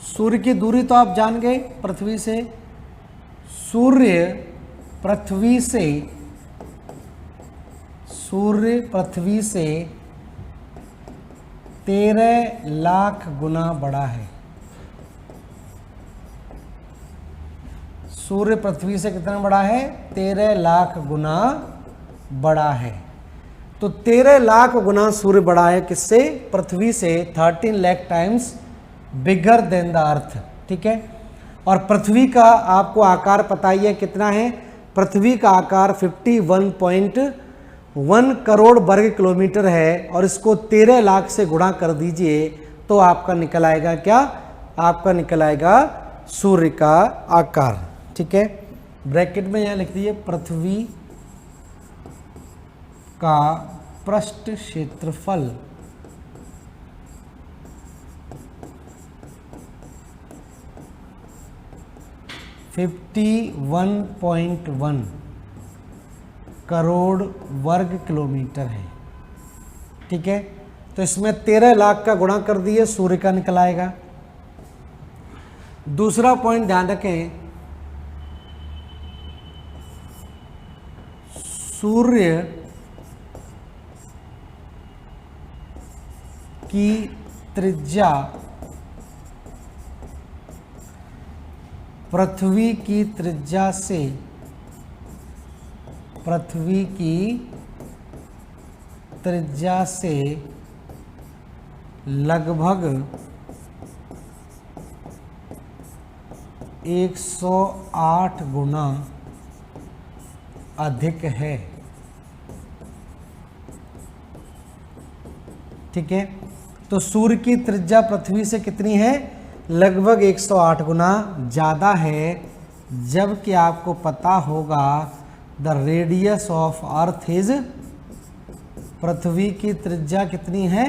सूर्य की दूरी तो आप जान गए पृथ्वी से। सूर्य पृथ्वी से 13 लाख गुना बड़ा है। सूर्य पृथ्वी से कितना बड़ा है? 13 लाख गुना बड़ा है। तो 13 लाख गुना सूर्य बड़ा है किससे? पृथ्वी से। 13 lakh times bigger than the earth. ठीक है, और पृथ्वी का आपको आकार पता ही है कितना है। पृथ्वी का आकार 51.1 करोड़ वर्ग किलोमीटर है, और इसको 13 लाख से गुणा कर दीजिए तो आपका निकल आएगा क्या? आपका निकल आएगा सूर्य का आकार। ठीक है, ब्रैकेट में यहाँ लिख दीजिए पृथ्वी का पृष्ठ क्षेत्रफल 51.1 करोड़ वर्ग किलोमीटर है। ठीक है, तो इसमें 13 लाख का गुणा कर दिए, सूर्य का निकल आएगा। दूसरा पॉइंट ध्यान रखें, सूर्य की त्रिज्या पृथ्वी की त्रिज्या से लगभग 108 गुना अधिक है। ठीक है, तो सूर्य की त्रिज्या पृथ्वी से कितनी है? लगभग 108 गुना ज़्यादा है, जबकि आपको पता होगा the radius of earth is, पृथ्वी की त्रिज्या कितनी है?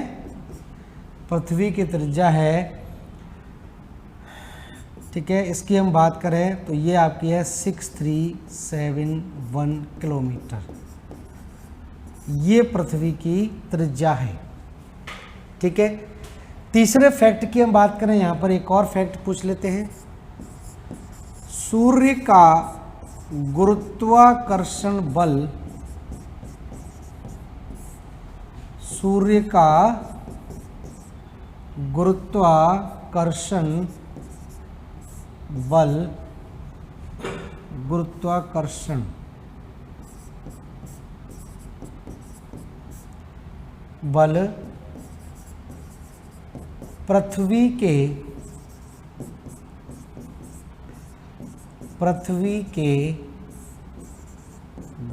पृथ्वी की त्रिज्या है, ठीक है, इसकी हम बात करें तो ये आपकी है 6371 किलोमीटर, ये पृथ्वी की त्रिज्या है। ठीक है, तीसरे फैक्ट की हम बात करें, यहाँ पर एक और फैक्ट पूछ लेते हैं। सूर्य का गुरुत्वाकर्षण बल सूर्य का गुरुत्वाकर्षण बल पृथ्वी के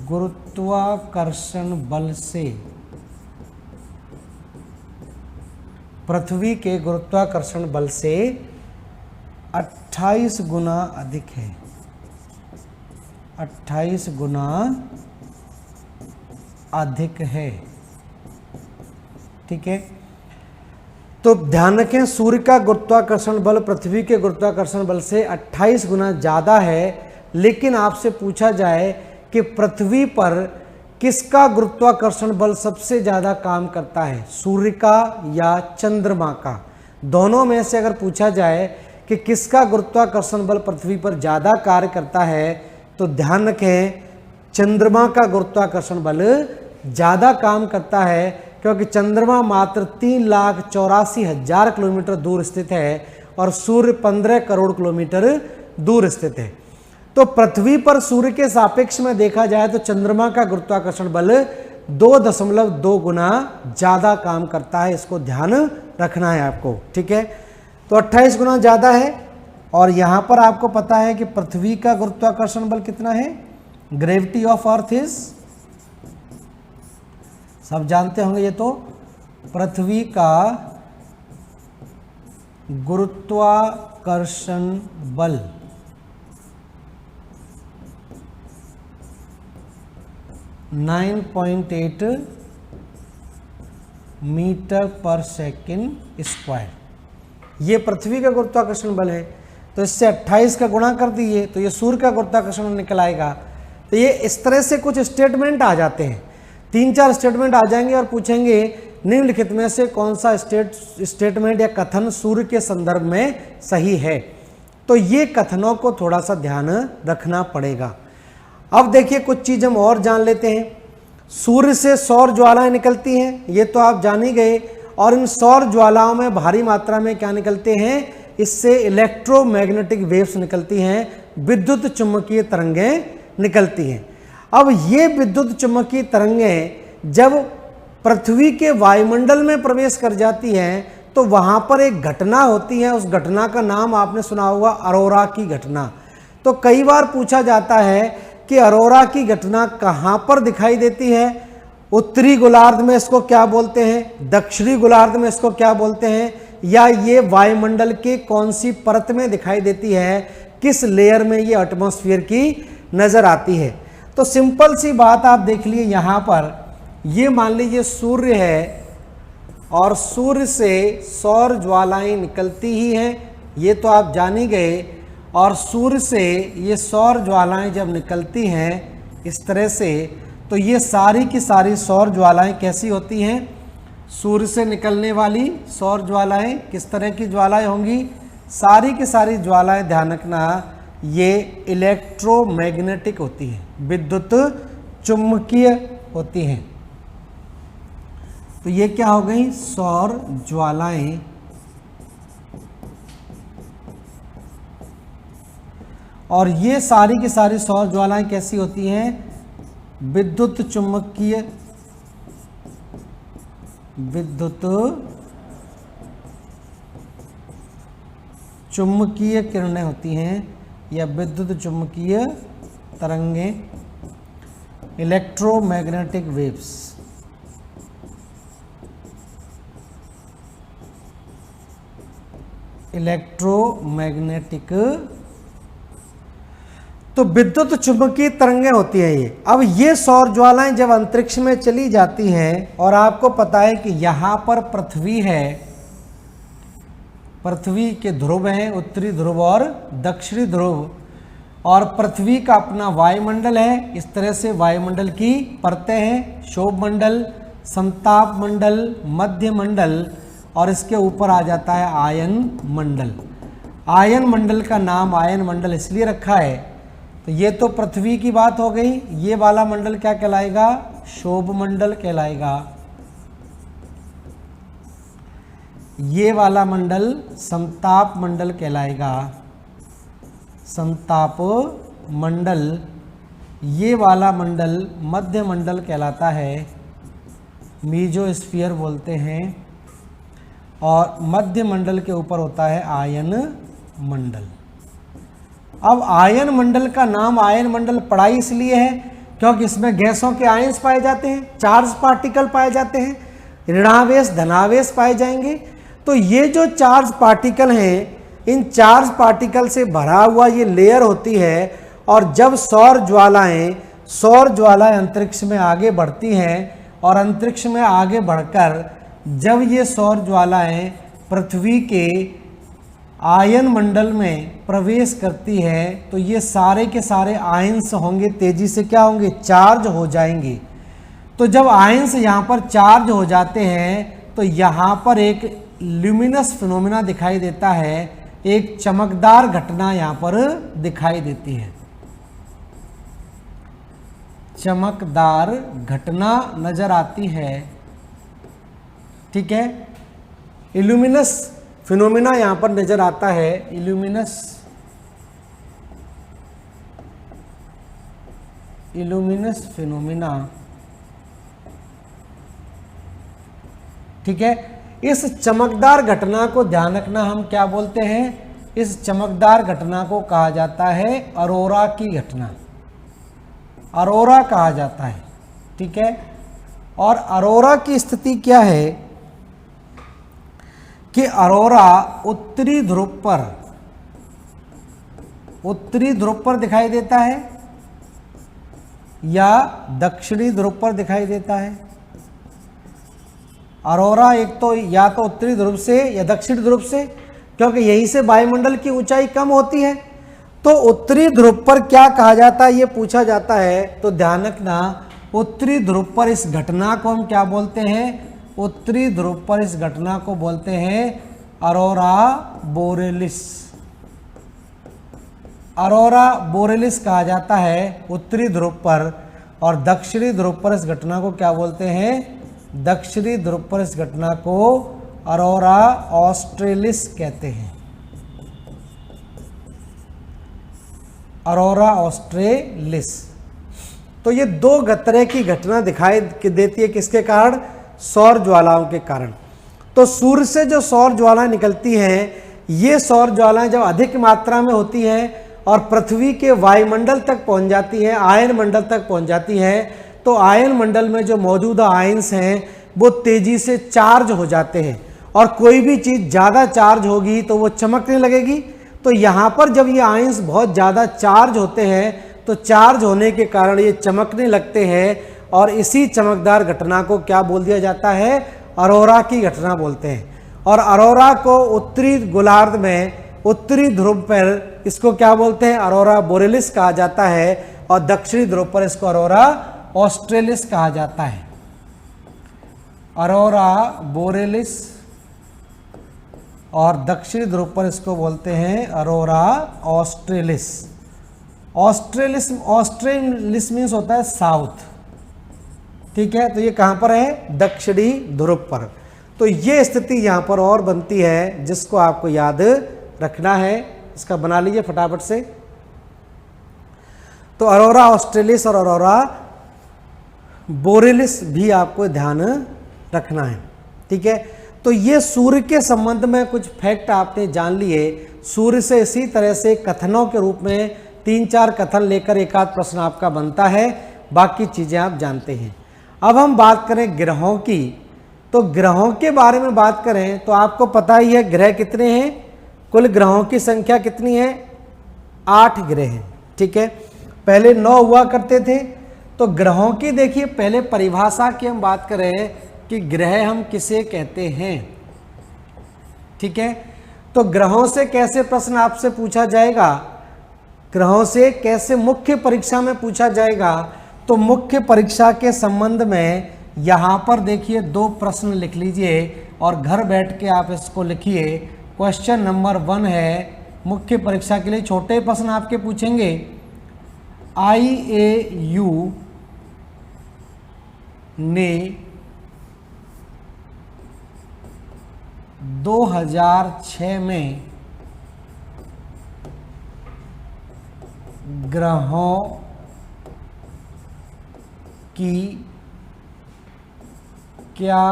गुरुत्वाकर्षण बल से पृथ्वी के गुरुत्वाकर्षण बल से 28 गुना अधिक है। 28 गुना अधिक है। ठीक है, तो ध्यान रखें, सूर्य का गुरुत्वाकर्षण बल पृथ्वी के गुरुत्वाकर्षण बल से 28 गुना ज़्यादा है। लेकिन आपसे पूछा जाए कि पृथ्वी पर किसका गुरुत्वाकर्षण बल सबसे ज़्यादा काम करता है, सूर्य का या चंद्रमा का? दोनों में से अगर पूछा जाए कि किसका गुरुत्वाकर्षण बल पृथ्वी पर ज़्यादा कार्य करता है, तो ध्यान रखें चंद्रमा का गुरुत्वाकर्षण बल ज़्यादा काम करता है, क्योंकि चंद्रमा मात्र 3,84,000 किलोमीटर दूर स्थित है और सूर्य 15 करोड़ किलोमीटर दूर स्थित है। तो पृथ्वी पर सूर्य के सापेक्ष में देखा जाए तो चंद्रमा का गुरुत्वाकर्षण बल 2.2 गुना ज़्यादा काम करता है। इसको ध्यान रखना है आपको। ठीक है, तो 28 गुना ज़्यादा है। और यहाँ पर आपको पता है कि पृथ्वी का गुरुत्वाकर्षण बल कितना है, ग्रेविटी ऑफ अर्थ इज, सब जानते होंगे ये तो, पृथ्वी का गुरुत्वाकर्षण बल 9.8 मीटर पर सेकेंड स्क्वायर, ये पृथ्वी का गुरुत्वाकर्षण बल है। तो इससे 28 का गुणा कर दीजिए तो ये सूर्य का गुरुत्वाकर्षण निकल आएगा। तो ये इस तरह से कुछ स्टेटमेंट आ जाते हैं, 3-4 स्टेटमेंट आ जाएंगे और पूछेंगे निम्नलिखित में से कौन सा स्टेटमेंट या कथन सूर्य के संदर्भ में सही है। तो ये कथनों को थोड़ा सा ध्यान रखना पड़ेगा। अब देखिए कुछ चीज़ हम और जान लेते हैं। सूर्य से सौर ज्वालाएं निकलती हैं, ये तो आप जान ही गए। और इन सौर ज्वालाओं में भारी मात्रा में क्या निकलते हैं, इससे इलेक्ट्रोमैग्नेटिक वेव्स निकलती हैं, विद्युत चुम्बकीय तरंगें निकलती हैं। अब ये विद्युत चुम्बकीय तरंगें जब पृथ्वी के वायुमंडल में प्रवेश कर जाती हैं तो वहाँ पर एक घटना होती है, उस घटना का नाम आपने सुना होगा अरोरा की घटना। तो कई बार पूछा जाता है कि अरोरा की घटना कहाँ पर दिखाई देती है, उत्तरी गोलार्ध में इसको क्या बोलते हैं, दक्षिणी गोलार्ध में इसको क्या बोलते हैं, या ये वायुमंडल के कौन सी परत में दिखाई देती है, किस लेयर में ये एटमॉस्फेयर की नज़र आती है। तो सिंपल सी बात आप देख लिए, यहाँ पर ये मान लीजिए सूर्य है और सूर्य से सौर ज्वालाएं निकलती ही हैं, ये तो आप जान ही गए। और सूर्य से ये सौर ज्वालाएं जब निकलती हैं इस तरह से, तो ये सारी की सारी सौर ज्वालाएं कैसी होती हैं, सूर्य से निकलने वाली सौर ज्वालाएं किस तरह की ज्वालाएं होंगी, सारी की सारी ज्वालाएं ध्यान रखना ये इलेक्ट्रोमैग्नेटिक होती हैं, विद्युत चुम्बकीय होती हैं। तो ये क्या हो गई, सौर ज्वालाएं। और ये सारी की सारी सौर ज्वालाएं कैसी होती हैं, विद्युत चुम्बकीय किरणें होती हैं या विद्युत चुम्बकीय तरंगें, इलेक्ट्रोमैग्नेटिक वेव्स। इलेक्ट्रोमैग्नेटिक, तो विद्युत चुम्बकीय तरंगें होती हैं ये। अब ये सौर ज्वालाएं जब अंतरिक्ष में चली जाती हैं, और आपको पता है कि यहाँ पर पृथ्वी है, पृथ्वी के ध्रुव हैं, उत्तरी ध्रुव और दक्षिणी ध्रुव, और पृथ्वी का अपना वायुमंडल है। इस तरह से वायुमंडल की परतें हैं, क्षोभ मंडल, समताप मंडल, मध्य मंडल, और इसके ऊपर आ जाता है आयन मंडल। आयन मंडल का नाम आयन मंडल इसलिए रखा है तो ये तो पृथ्वी की बात हो गई। ये वाला मंडल क्या कहलाएगा? शोभ मंडल कहलाएगा। ये वाला मंडल समताप मंडल कहलाएगा, समताप मंडल। ये वाला मंडल मध्य मंडल कहलाता है, मीजोस्फीयर बोलते हैं। और मध्य मंडल के ऊपर होता है आयन मंडल। अब आयन मंडल का नाम आयन मंडल पड़ा इसलिए है क्योंकि इसमें गैसों के आयंस पाए जाते हैं, चार्ज पार्टिकल पाए जाते हैं, ऋणावेश धनावेश पाए जाएंगे। तो ये जो चार्ज पार्टिकल हैं, इन चार्ज पार्टिकल से भरा हुआ ये लेयर होती है। और जब सौर ज्वालाएं अंतरिक्ष में आगे बढ़ती हैं और अंतरिक्ष में आगे बढ़कर जब ये सौर ज्वालाएं पृथ्वी के आयन मंडल में प्रवेश करती है तो ये सारे के सारे आयंस होंगे तेजी से क्या होंगे? चार्ज हो जाएंगे। तो जब आयंस यहाँ पर चार्ज हो जाते हैं तो यहाँ पर एक ल्यूमिनस फिनोमिना दिखाई देता है, एक चमकदार घटना यहाँ पर दिखाई देती है, चमकदार घटना नजर आती है। ठीक है, इल्यूमिनस फिनोमिना यहां पर नजर आता है, इल्यूमिनस फिनोमिना। ठीक है, इस चमकदार घटना को ध्यान रखना, हम क्या बोलते हैं? इस चमकदार घटना को कहा जाता है अरोरा की घटना, अरोरा कहा जाता है। ठीक है, और अरोरा की स्थिति क्या है कि अरोरा उत्तरी ध्रुव पर दिखाई देता है या दक्षिणी ध्रुव पर दिखाई देता है। अरोरा एक तो या तो उत्तरी ध्रुव से या दक्षिणी ध्रुव से, क्योंकि यहीं से वायुमंडल की ऊंचाई कम होती है। तो उत्तरी ध्रुव पर क्या कहा जाता है, ये पूछा जाता है। तो ध्यान रखना, उत्तरी ध्रुव पर इस घटना को हम क्या बोलते हैं? उत्तरी ध्रुव पर इस घटना को बोलते हैं अरोरा बोरेलिस। अरोरा बोरेलिस कहा जाता है उत्तरी ध्रुव पर, और दक्षिणी ध्रुव पर इस घटना को क्या बोलते हैं? दक्षिणी ध्रुव पर इस घटना को अरोरा ऑस्ट्रेलिस कहते हैं, अरोरा ऑस्ट्रेलिस। तो ये दो तरह की घटना दिखाई देती है, किसके कारण? सौर ज्वालाओं के कारण। तो सूर्य से जो सौर ज्वालाएं निकलती हैं, ये सौर ज्वालाएं जब अधिक मात्रा में होती हैं और पृथ्वी के वायुमंडल तक पहुंच जाती हैं, आयन मंडल तक पहुंच जाती हैं, तो आयन मंडल में जो मौजूदा आयंस हैं वो तेजी से चार्ज हो जाते हैं। और कोई भी चीज़ ज़्यादा चार्ज होगी तो वो चमकने लगेगी। तो यहाँ पर जब ये आयंस बहुत ज़्यादा चार्ज होते हैं तो चार्ज होने के कारण ये चमकने लगते हैं, और इसी चमकदार घटना को क्या बोल दिया जाता है? अरोरा की घटना बोलते हैं। और अरोरा को उत्तरी गोलार्ध में उत्तरी ध्रुव पर इसको क्या बोलते हैं? अरोरा बोरेलिस कहा जाता है, और दक्षिणी ध्रुव पर इसको अरोरा ऑस्ट्रेलिस कहा जाता है। अरोरा बोरेलिस, और दक्षिणी ध्रुव पर इसको बोलते हैं अरोरा ऑस्ट्रेलिस। ऑस्ट्रेलिस मीन्स होता है साउथ। ठीक है, तो ये कहाँ पर है? दक्षिणी ध्रुव पर। तो ये स्थिति यहाँ पर और बनती है जिसको आपको याद रखना है। इसका बना लीजिए फटाफट से। तो अरोरा ऑस्ट्रेलिस और अरोरा बोरेलिस भी आपको ध्यान रखना है। ठीक है, तो ये सूर्य के संबंध में कुछ फैक्ट आपने जान लिए। सूर्य से इसी तरह से कथनों के रूप में 3-4 कथन लेकर एक आध प्रश्न आपका बनता है, बाकी चीज़ें आप जानते हैं। अब हम बात करें ग्रहों की। तो ग्रहों के बारे में बात करें तो आपको पता ही है ग्रह कितने हैं, कुल ग्रहों की संख्या कितनी है? 8 ग्रह हैं। ठीक है, पहले 9 हुआ करते थे। तो ग्रहों की देखिए, पहले परिभाषा की हम बात करें कि ग्रह हम किसे कहते हैं। ठीक है, तो ग्रहों से कैसे प्रश्न आपसे पूछा जाएगा, ग्रहों से कैसे मुख्य परीक्षा में पूछा जाएगा। तो मुख्य परीक्षा के संबंध में यहाँ पर देखिए 2 प्रश्न लिख लीजिए और घर बैठ के आप इसको लिखिए। क्वेश्चन नंबर 1 है, मुख्य परीक्षा के लिए छोटे प्रश्न आपके पूछेंगे। IAU ने 2006 में ग्रहों की क्या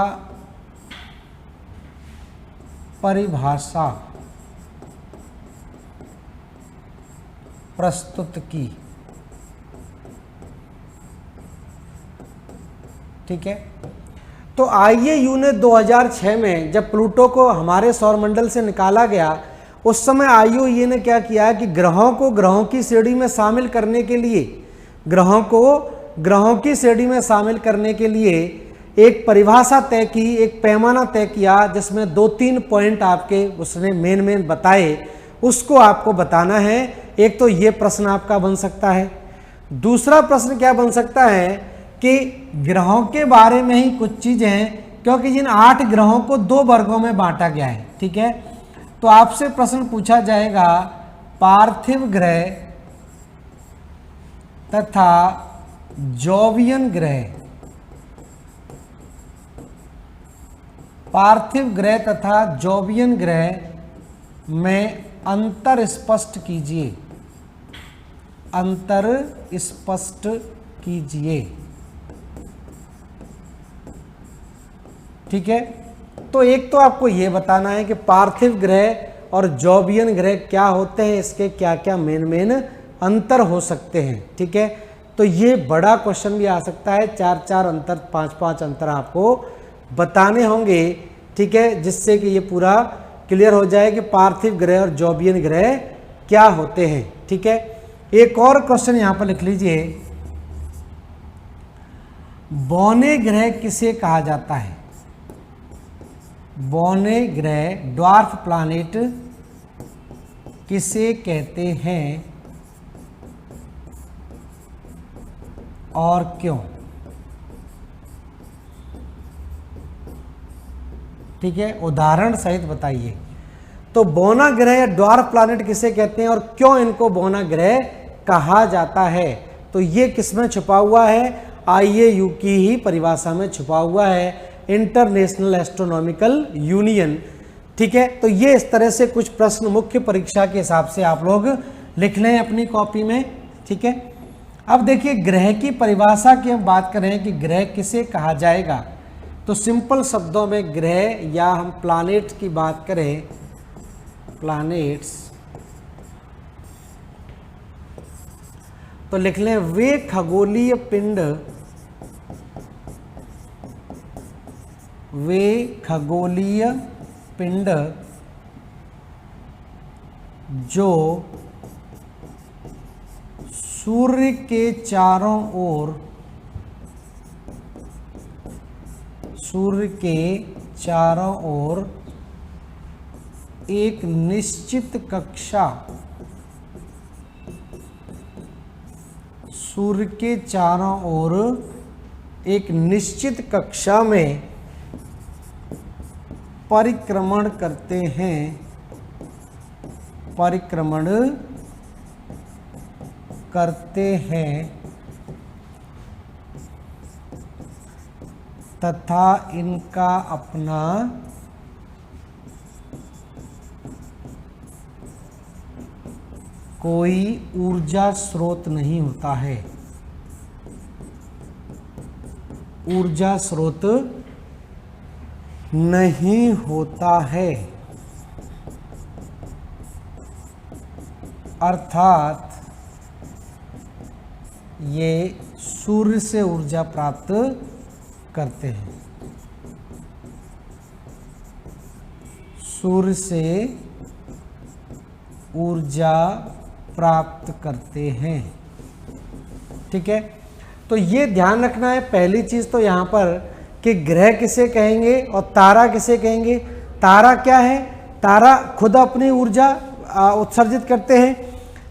परिभाषा प्रस्तुत की। ठीक है, तो IAU ने 2006 में जब प्लूटो को हमारे सौरमंडल से निकाला गया, उस समय IAU ने क्या किया कि ग्रहों को ग्रहों की श्रेणी में शामिल करने के लिए, ग्रहों को ग्रहों की श्रेणी में शामिल करने के लिए एक परिभाषा तय की, एक पैमाना तय किया, जिसमें 2-3 पॉइंट आपके उसने मेन बताए, उसको आपको बताना है। एक तो ये प्रश्न आपका बन सकता है। दूसरा प्रश्न क्या बन सकता है कि ग्रहों के बारे में ही कुछ चीजें, क्योंकि जिन 8 ग्रहों को 2 वर्गों में बांटा गया है। ठीक है, तो आपसे प्रश्न पूछा जाएगा पार्थिव ग्रह तथा जोवियन ग्रह, पार्थिव ग्रह तथा जोवियन ग्रह में अंतर स्पष्ट कीजिए, अंतर स्पष्ट कीजिए। ठीक है, तो एक तो आपको यह बताना है कि पार्थिव ग्रह और जोवियन ग्रह क्या होते हैं, इसके क्या क्या मेन अंतर हो सकते हैं। ठीक है, तो ये बड़ा क्वेश्चन भी आ सकता है, 4-4 अंतर, 5-5 अंतर आपको बताने होंगे। ठीक है, जिससे कि ये पूरा क्लियर हो जाए कि पार्थिव ग्रह और जोवियन ग्रह क्या होते हैं। ठीक है, एक और क्वेश्चन यहां पर लिख लीजिए, बौने ग्रह किसे कहा जाता है? बौने ग्रह, ड्वार्फ प्लैनेट किसे कहते हैं और क्यों? ठीक है, उदाहरण सहित बताइए। तो बौना ग्रह या ड्वार्फ प्लैनेट किसे कहते हैं और क्यों इनको बौना ग्रह कहा जाता है? तो ये किसमें छुपा हुआ है? IAU की ही परिभाषा में छुपा हुआ है, इंटरनेशनल एस्ट्रोनॉमिकल यूनियन। ठीक है, तो ये इस तरह से कुछ प्रश्न मुख्य परीक्षा के हिसाब से आप लोग लिख लें अपनी कॉपी में। ठीक है, अब देखिए ग्रह की परिभाषा की हम बात करें कि ग्रह किसे कहा जाएगा, तो सिंपल शब्दों में ग्रह या हम प्लैनेट की बात करें, प्लैनेट्स, तो लिख लें वे खगोलीय पिंड, वे खगोलीय पिंड जो सूर्य के चारों ओर, सूर्य के चारों ओर एक निश्चित कक्षा, सूर्य के चारों ओर एक निश्चित कक्षा में परिक्रमण करते हैं, परिक्रमण करते हैं तथा इनका अपना कोई ऊर्जा स्रोत नहीं होता है, ऊर्जा स्रोत नहीं होता है, अर्थात ये सूर्य से ऊर्जा प्राप्त करते हैं, सूर्य से ऊर्जा प्राप्त करते हैं। ठीक है, तो ये ध्यान रखना है पहली चीज तो यहाँ पर कि ग्रह किसे कहेंगे और तारा किसे कहेंगे। तारा क्या है? तारा खुद अपनी ऊर्जा उत्सर्जित करते हैं,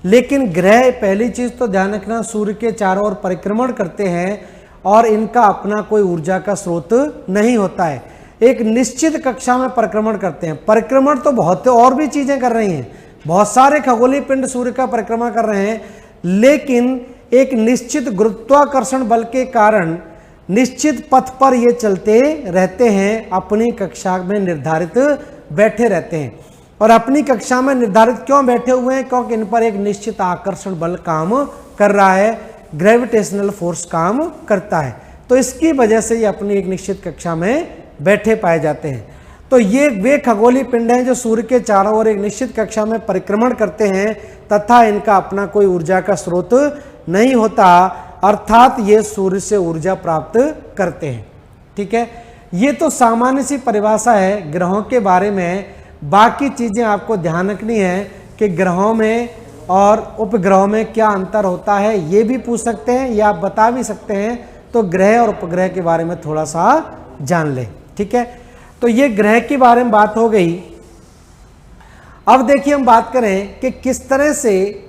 लेकिन ग्रह पहली चीज तो ध्यान रखना सूर्य के चारों ओर परिक्रमण करते हैं और इनका अपना कोई ऊर्जा का स्रोत नहीं होता है, एक निश्चित कक्षा में परिक्रमण करते हैं। परिक्रमण तो बहुत और भी चीजें कर रही हैं, बहुत सारे खगोलीय पिंड सूर्य का परिक्रमा कर रहे हैं, लेकिन एक निश्चित गुरुत्वाकर्षण बल के कारण निश्चित पथ पर ये चलते रहते हैं, अपनी कक्षा में निर्धारित बैठे रहते हैं। और अपनी कक्षा में निर्धारित क्यों बैठे हुए हैं? क्योंकि इन पर एक निश्चित आकर्षण बल काम कर रहा है, ग्रेविटेशनल फोर्स काम करता है, तो इसकी वजह से ये अपनी एक निश्चित कक्षा में बैठे पाए जाते हैं। तो ये वे खगोलीय पिंड हैं जो सूर्य के चारों ओर एक निश्चित कक्षा में परिक्रमण करते हैं तथा इनका अपना कोई ऊर्जा का स्रोत नहीं होता, अर्थात ये सूर्य से ऊर्जा प्राप्त करते हैं। ठीक है, ये तो सामान्य सी परिभाषा है ग्रहों के बारे में। बाकी चीजें आपको ध्यान रखनी है कि ग्रहों में और उपग्रहों में क्या अंतर होता है, ये भी पूछ सकते हैं या आप बता भी सकते हैं। तो ग्रह और उपग्रह के बारे में थोड़ा सा जान लें। ठीक है, तो ये ग्रह के बारे में बात हो गई। अब देखिए हम बात करें कि किस तरह से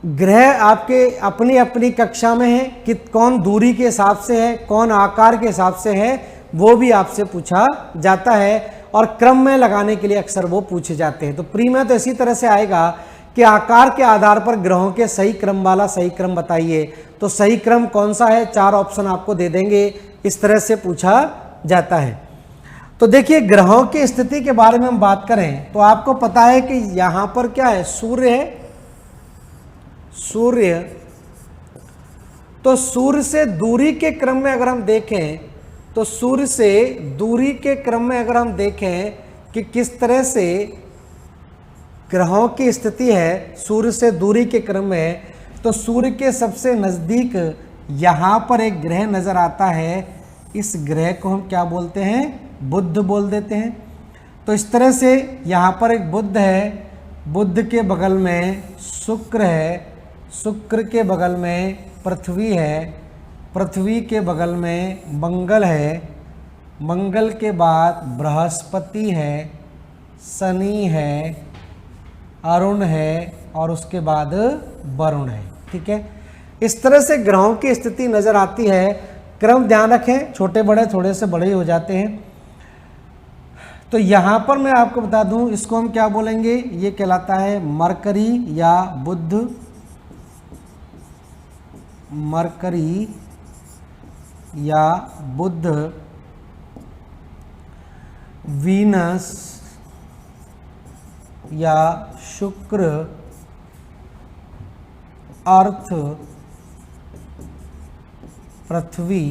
ग्रह आपके अपनी अपनी कक्षा में है, कि कौन दूरी के हिसाब से है, कौन आकार के हिसाब से है, वो भी आपसे पूछा जाता है। और क्रम में लगाने के लिए अक्सर वो पूछे जाते हैं। तो प्री में तो इसी तरह से आएगा कि आकार के आधार पर ग्रहों के सही क्रम वाला सही क्रम बताइए। तो सही क्रम कौन सा है, 4 ऑप्शन आपको दे देंगे, इस तरह से पूछा जाता है। तो देखिए ग्रहों की स्थिति के बारे में हम बात करें तो आपको पता है कि यहां पर क्या है, सूर्य है। सूर्य, तो सूर्य से दूरी के क्रम में अगर हम देखें तो सूर्य से दूरी के क्रम में अगर हम देखें कि किस तरह से ग्रहों की स्थिति है सूर्य से दूरी के क्रम में, तो सूर्य के सबसे नज़दीक यहाँ पर एक ग्रह नज़र आता है। इस ग्रह को हम क्या बोलते हैं, बुध बोल देते हैं। तो इस तरह से यहाँ पर एक बुध है, बुध के बगल में शुक्र है, शुक्र के बगल में पृथ्वी है, पृथ्वी के बगल में मंगल है, मंगल के बाद बृहस्पति है, शनि है, अरुण है और उसके बाद वरुण है। ठीक है, इस तरह से ग्रहों की स्थिति नजर आती है। क्रम ध्यान रखें, छोटे बड़े थोड़े से बड़े ही हो जाते हैं। तो यहाँ पर मैं आपको बता दूं, इसको हम क्या बोलेंगे, ये कहलाता है मरकरी या बुध, मरकरी या बुध, वीनस या शुक्र, अर्थ, पृथ्वी,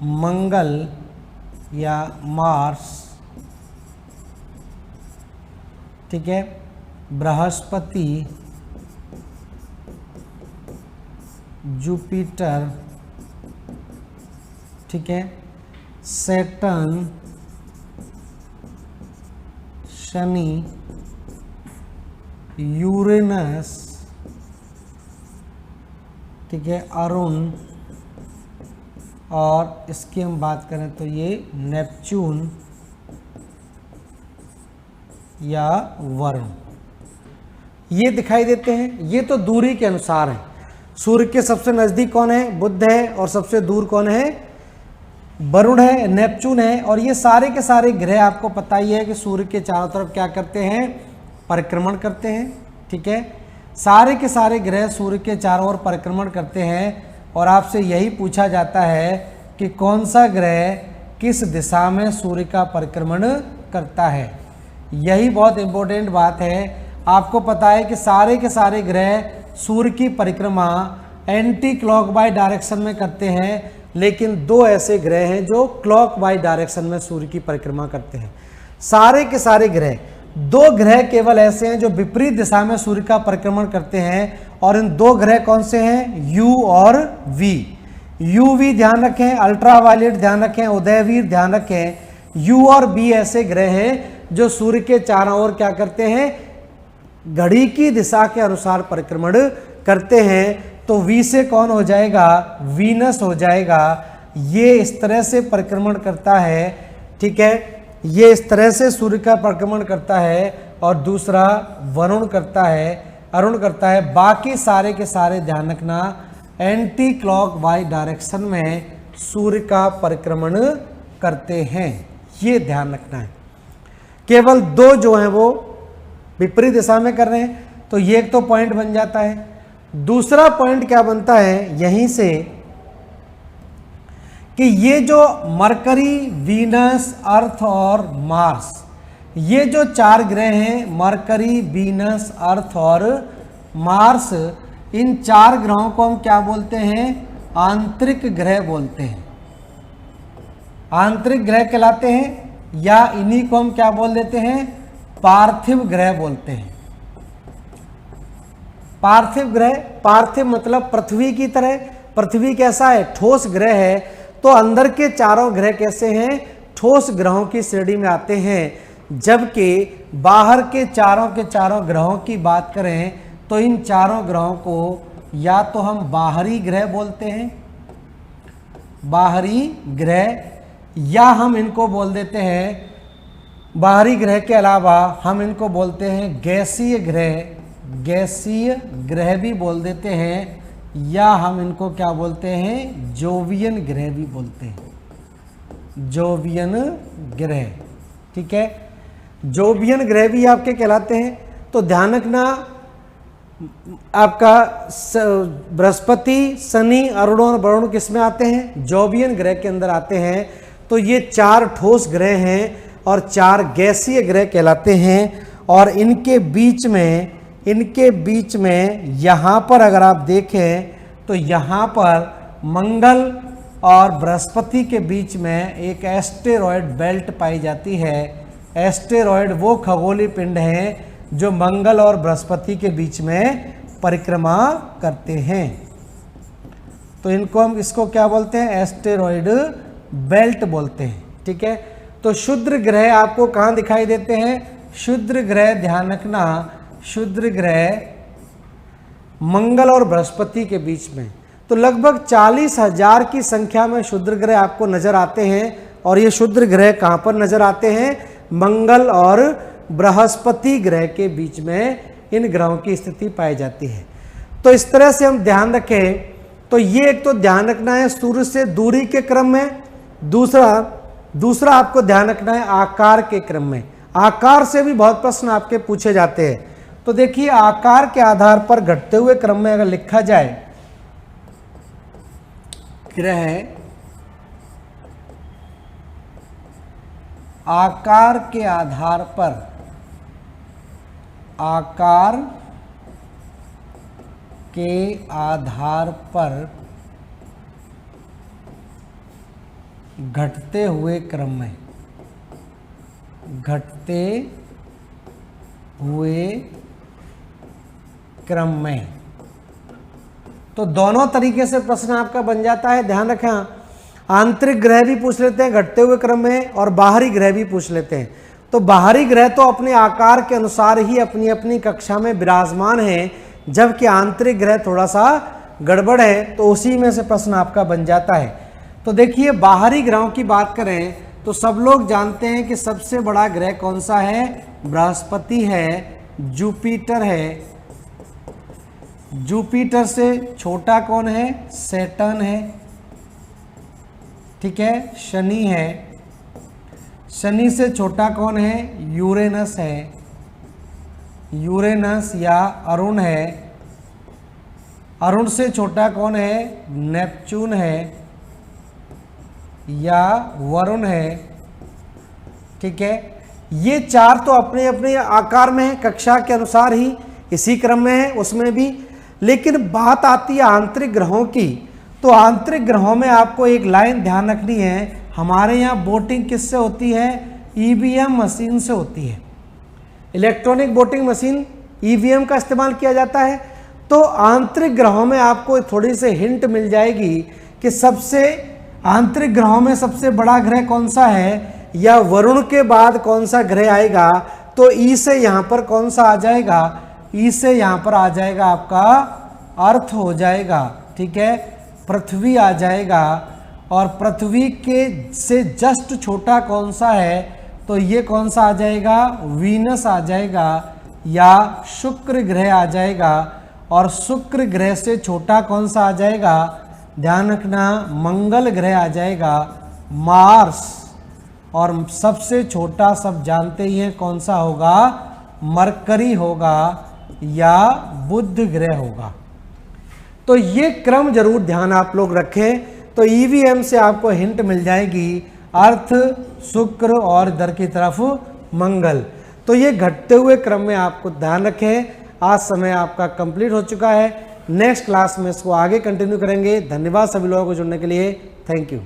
मंगल या मार्स, ठीक है, बृहस्पति, जुपिटर, ठीक है, सैटर्न, शनि, यूरेनस, ठीक है, अरुण, और इसकी हम बात करें तो ये नेपच्यून या वरुण, ये दिखाई देते हैं। ये तो दूरी के अनुसार है। सूर्य के सबसे नज़दीक कौन है, बुध है, और सबसे दूर कौन है, वरुण है, नेपच्यून है। और ये सारे के सारे ग्रह आपको पता ही है कि सूर्य के चारों तरफ क्या करते हैं, परिक्रमण करते हैं। ठीक है, सारे के सारे ग्रह सूर्य के चारों ओर परिक्रमण करते हैं। और आपसे यही पूछा जाता है कि कौन सा ग्रह किस दिशा में सूर्य का परिक्रमण करता है। यही बहुत इंपॉर्टेंट बात है। आपको पता है कि सारे के सारे ग्रह सूर्य की परिक्रमा एंटी क्लॉकवाइज डायरेक्शन में करते हैं, लेकिन 2 ऐसे ग्रह हैं जो क्लॉकवाइज डायरेक्शन में सूर्य की परिक्रमा करते हैं। सारे के सारे ग्रह, 2 ग्रह केवल ऐसे हैं जो विपरीत दिशा में सूर्य का परिक्रमण करते हैं। और इन 2 ग्रह कौन से हैं, यू और वी। यू वी ध्यान रखें, अल्ट्रावायलेट ध्यान रखें, उदयवीर ध्यान रखें। यू और बी ऐसे ग्रह हैं जो सूर्य के चारों ओर क्या करते हैं, घड़ी की दिशा के अनुसार परिक्रमण करते हैं। तो वी से कौन हो जाएगा, वीनस हो जाएगा। ये इस तरह से परिक्रमण करता है। ठीक है, ये इस तरह से सूर्य का परिक्रमण करता है। और दूसरा वरुण करता है, अरुण करता है। बाकी सारे के सारे ध्यान रखना एंटी क्लॉकवाइज डायरेक्शन में सूर्य का परिक्रमण करते हैं, ये ध्यान रखना है। केवल 2 जो हैं वो विपरीत दिशा में कर रहे हैं। तो ये एक तो पॉइंट बन जाता है। दूसरा पॉइंट क्या बनता है यहीं से कि ये जो मरकरी, वीनस, अर्थ और मार्स, ये जो 4 ग्रह हैं, मरकरी, वीनस, अर्थ और मार्स, इन 4 ग्रहों को हम क्या बोलते हैं? आंतरिक ग्रह बोलते हैं। आंतरिक ग्रह कहलाते हैं, या इन्हीं को हम क्या बोल देते हैं? पार्थिव ग्रह बोलते हैं। पार्थिव ग्रह, पार्थिव मतलब पृथ्वी की तरह। पृथ्वी कैसा है? ठोस ग्रह है। तो अंदर के चारों ग्रह कैसे हैं? ठोस ग्रहों की श्रेणी में आते हैं। जबकि बाहर के चारों ग्रहों की बात करें तो इन चारों ग्रहों को या तो हम बाहरी ग्रह बोलते हैं, बाहरी ग्रह, या हम इनको बोल देते हैं, बाहरी ग्रह के अलावा हम इनको बोलते हैं गैसीय ग्रह, गैसीय ग्रह भी बोल देते हैं, या हम इनको क्या बोलते हैं? जोवियन ग्रह भी बोलते हैं, जोवियन ग्रह। ठीक है, जोवियन ग्रह भी आपके कहलाते हैं। तो ध्यान रखना, आपका बृहस्पति, शनि, अरुण और वरुण किस में आते हैं? जोवियन ग्रह के अंदर आते हैं। तो ये 4 ठोस ग्रह हैं और 4 गैसीय ग्रह कहलाते हैं। और इनके बीच में यहाँ पर अगर आप देखें तो यहाँ पर मंगल और बृहस्पति के बीच में एक एस्टेरॉयड बेल्ट पाई जाती है। एस्टेरॉयड वो खगोलीय पिंड हैं जो मंगल और बृहस्पति के बीच में परिक्रमा करते हैं। तो इनको हम इसको क्या बोलते हैं? एस्टेरॉयड बेल्ट बोलते हैं। ठीक है, तो क्षुद्र ग्रह आपको कहाँ दिखाई देते हैं? क्षुद्र ग्रह, ध्यान रखना, क्षुद्र ग्रह मंगल और बृहस्पति के बीच में। तो लगभग 40,000 की संख्या में क्षुद्र ग्रह आपको नजर आते हैं। और ये क्षुद्र ग्रह कहाँ पर नजर आते हैं? मंगल और बृहस्पति ग्रह के बीच में इन ग्रहों की स्थिति पाई जाती है। तो इस तरह से हम ध्यान रखें तो ये एक तो ध्यान रखना है सूर्य से दूरी के क्रम में, दूसरा आपको ध्यान रखना है आकार के क्रम में। आकार से भी बहुत प्रश्न आपके पूछे जाते हैं। तो देखिए, आकार के आधार पर घटते हुए क्रम में अगर लिखा जाए, ग्रह आकार के आधार पर, आकार के आधार पर घटते हुए क्रम में, घटते हुए क्रम में, तो दोनों तरीके से प्रश्न आपका बन जाता है। ध्यान रखें, आंतरिक ग्रह भी पूछ लेते हैं घटते हुए क्रम में और बाहरी ग्रह भी पूछ लेते हैं। तो बाहरी ग्रह तो अपने आकार के अनुसार ही अपनी अपनी कक्षा में विराजमान हैं, जबकि आंतरिक ग्रह थोड़ा सा गड़बड़ है, तो उसी में से प्रश्न आपका बन जाता है। तो देखिए, बाहरी ग्रहों की बात करें तो सब लोग जानते हैं कि सबसे बड़ा ग्रह कौन सा है? बृहस्पति है, जुपिटर है। जुपिटर से छोटा कौन है? सैटर्न है। ठीक है, शनि है। शनि से छोटा कौन है? यूरेनस है। यूरेनस या अरुण है। अरुण से छोटा कौन है? नेपच्यून है या वरुण है। ठीक है, ये 4 तो अपने अपने आकार में है, कक्षा के अनुसार ही इसी क्रम में है उसमें भी। लेकिन बात आती है आंतरिक ग्रहों की, तो आंतरिक ग्रहों में आपको एक लाइन ध्यान रखनी है। हमारे यहाँ वोटिंग किससे होती है? ईवीएम मशीन से होती है। इलेक्ट्रॉनिक वोटिंग मशीन ईवीएम का इस्तेमाल किया जाता है। तो आंतरिक ग्रहों में आपको थोड़ी सी हिंट मिल जाएगी कि सबसे आंतरिक ग्रहों में सबसे बड़ा ग्रह कौन सा है, या वरुण के बाद कौन सा ग्रह आएगा। तो ई से यहाँ पर कौन सा आ जाएगा? ई से यहाँ पर आ जाएगा आपका अर्थ हो जाएगा। ठीक है, पृथ्वी आ जाएगा। और पृथ्वी के से जस्ट छोटा कौन सा है? तो ये कौन सा आ जाएगा? वीनस आ जाएगा या शुक्र ग्रह आ जाएगा। और शुक्र ग्रह से छोटा कौन सा आ जाएगा? ध्यान रखना, मंगल ग्रह आ जाएगा, मार्स। और सबसे छोटा सब जानते ही हैं कौन सा होगा? मरकरी होगा। या बुध ग्रह होगा। तो ये क्रम जरूर ध्यान आप लोग रखें। तो ईवीएम से आपको हिंट मिल जाएगी, अर्थ, शुक्र और इधर की तरफ मंगल। तो ये घटते हुए क्रम में आपको ध्यान रखें। आज समय आपका कंप्लीट हो चुका है। नेक्स्ट क्लास में इसको आगे कंटिन्यू करेंगे। धन्यवाद सभी लोगों को जुड़ने के लिए। Thank you.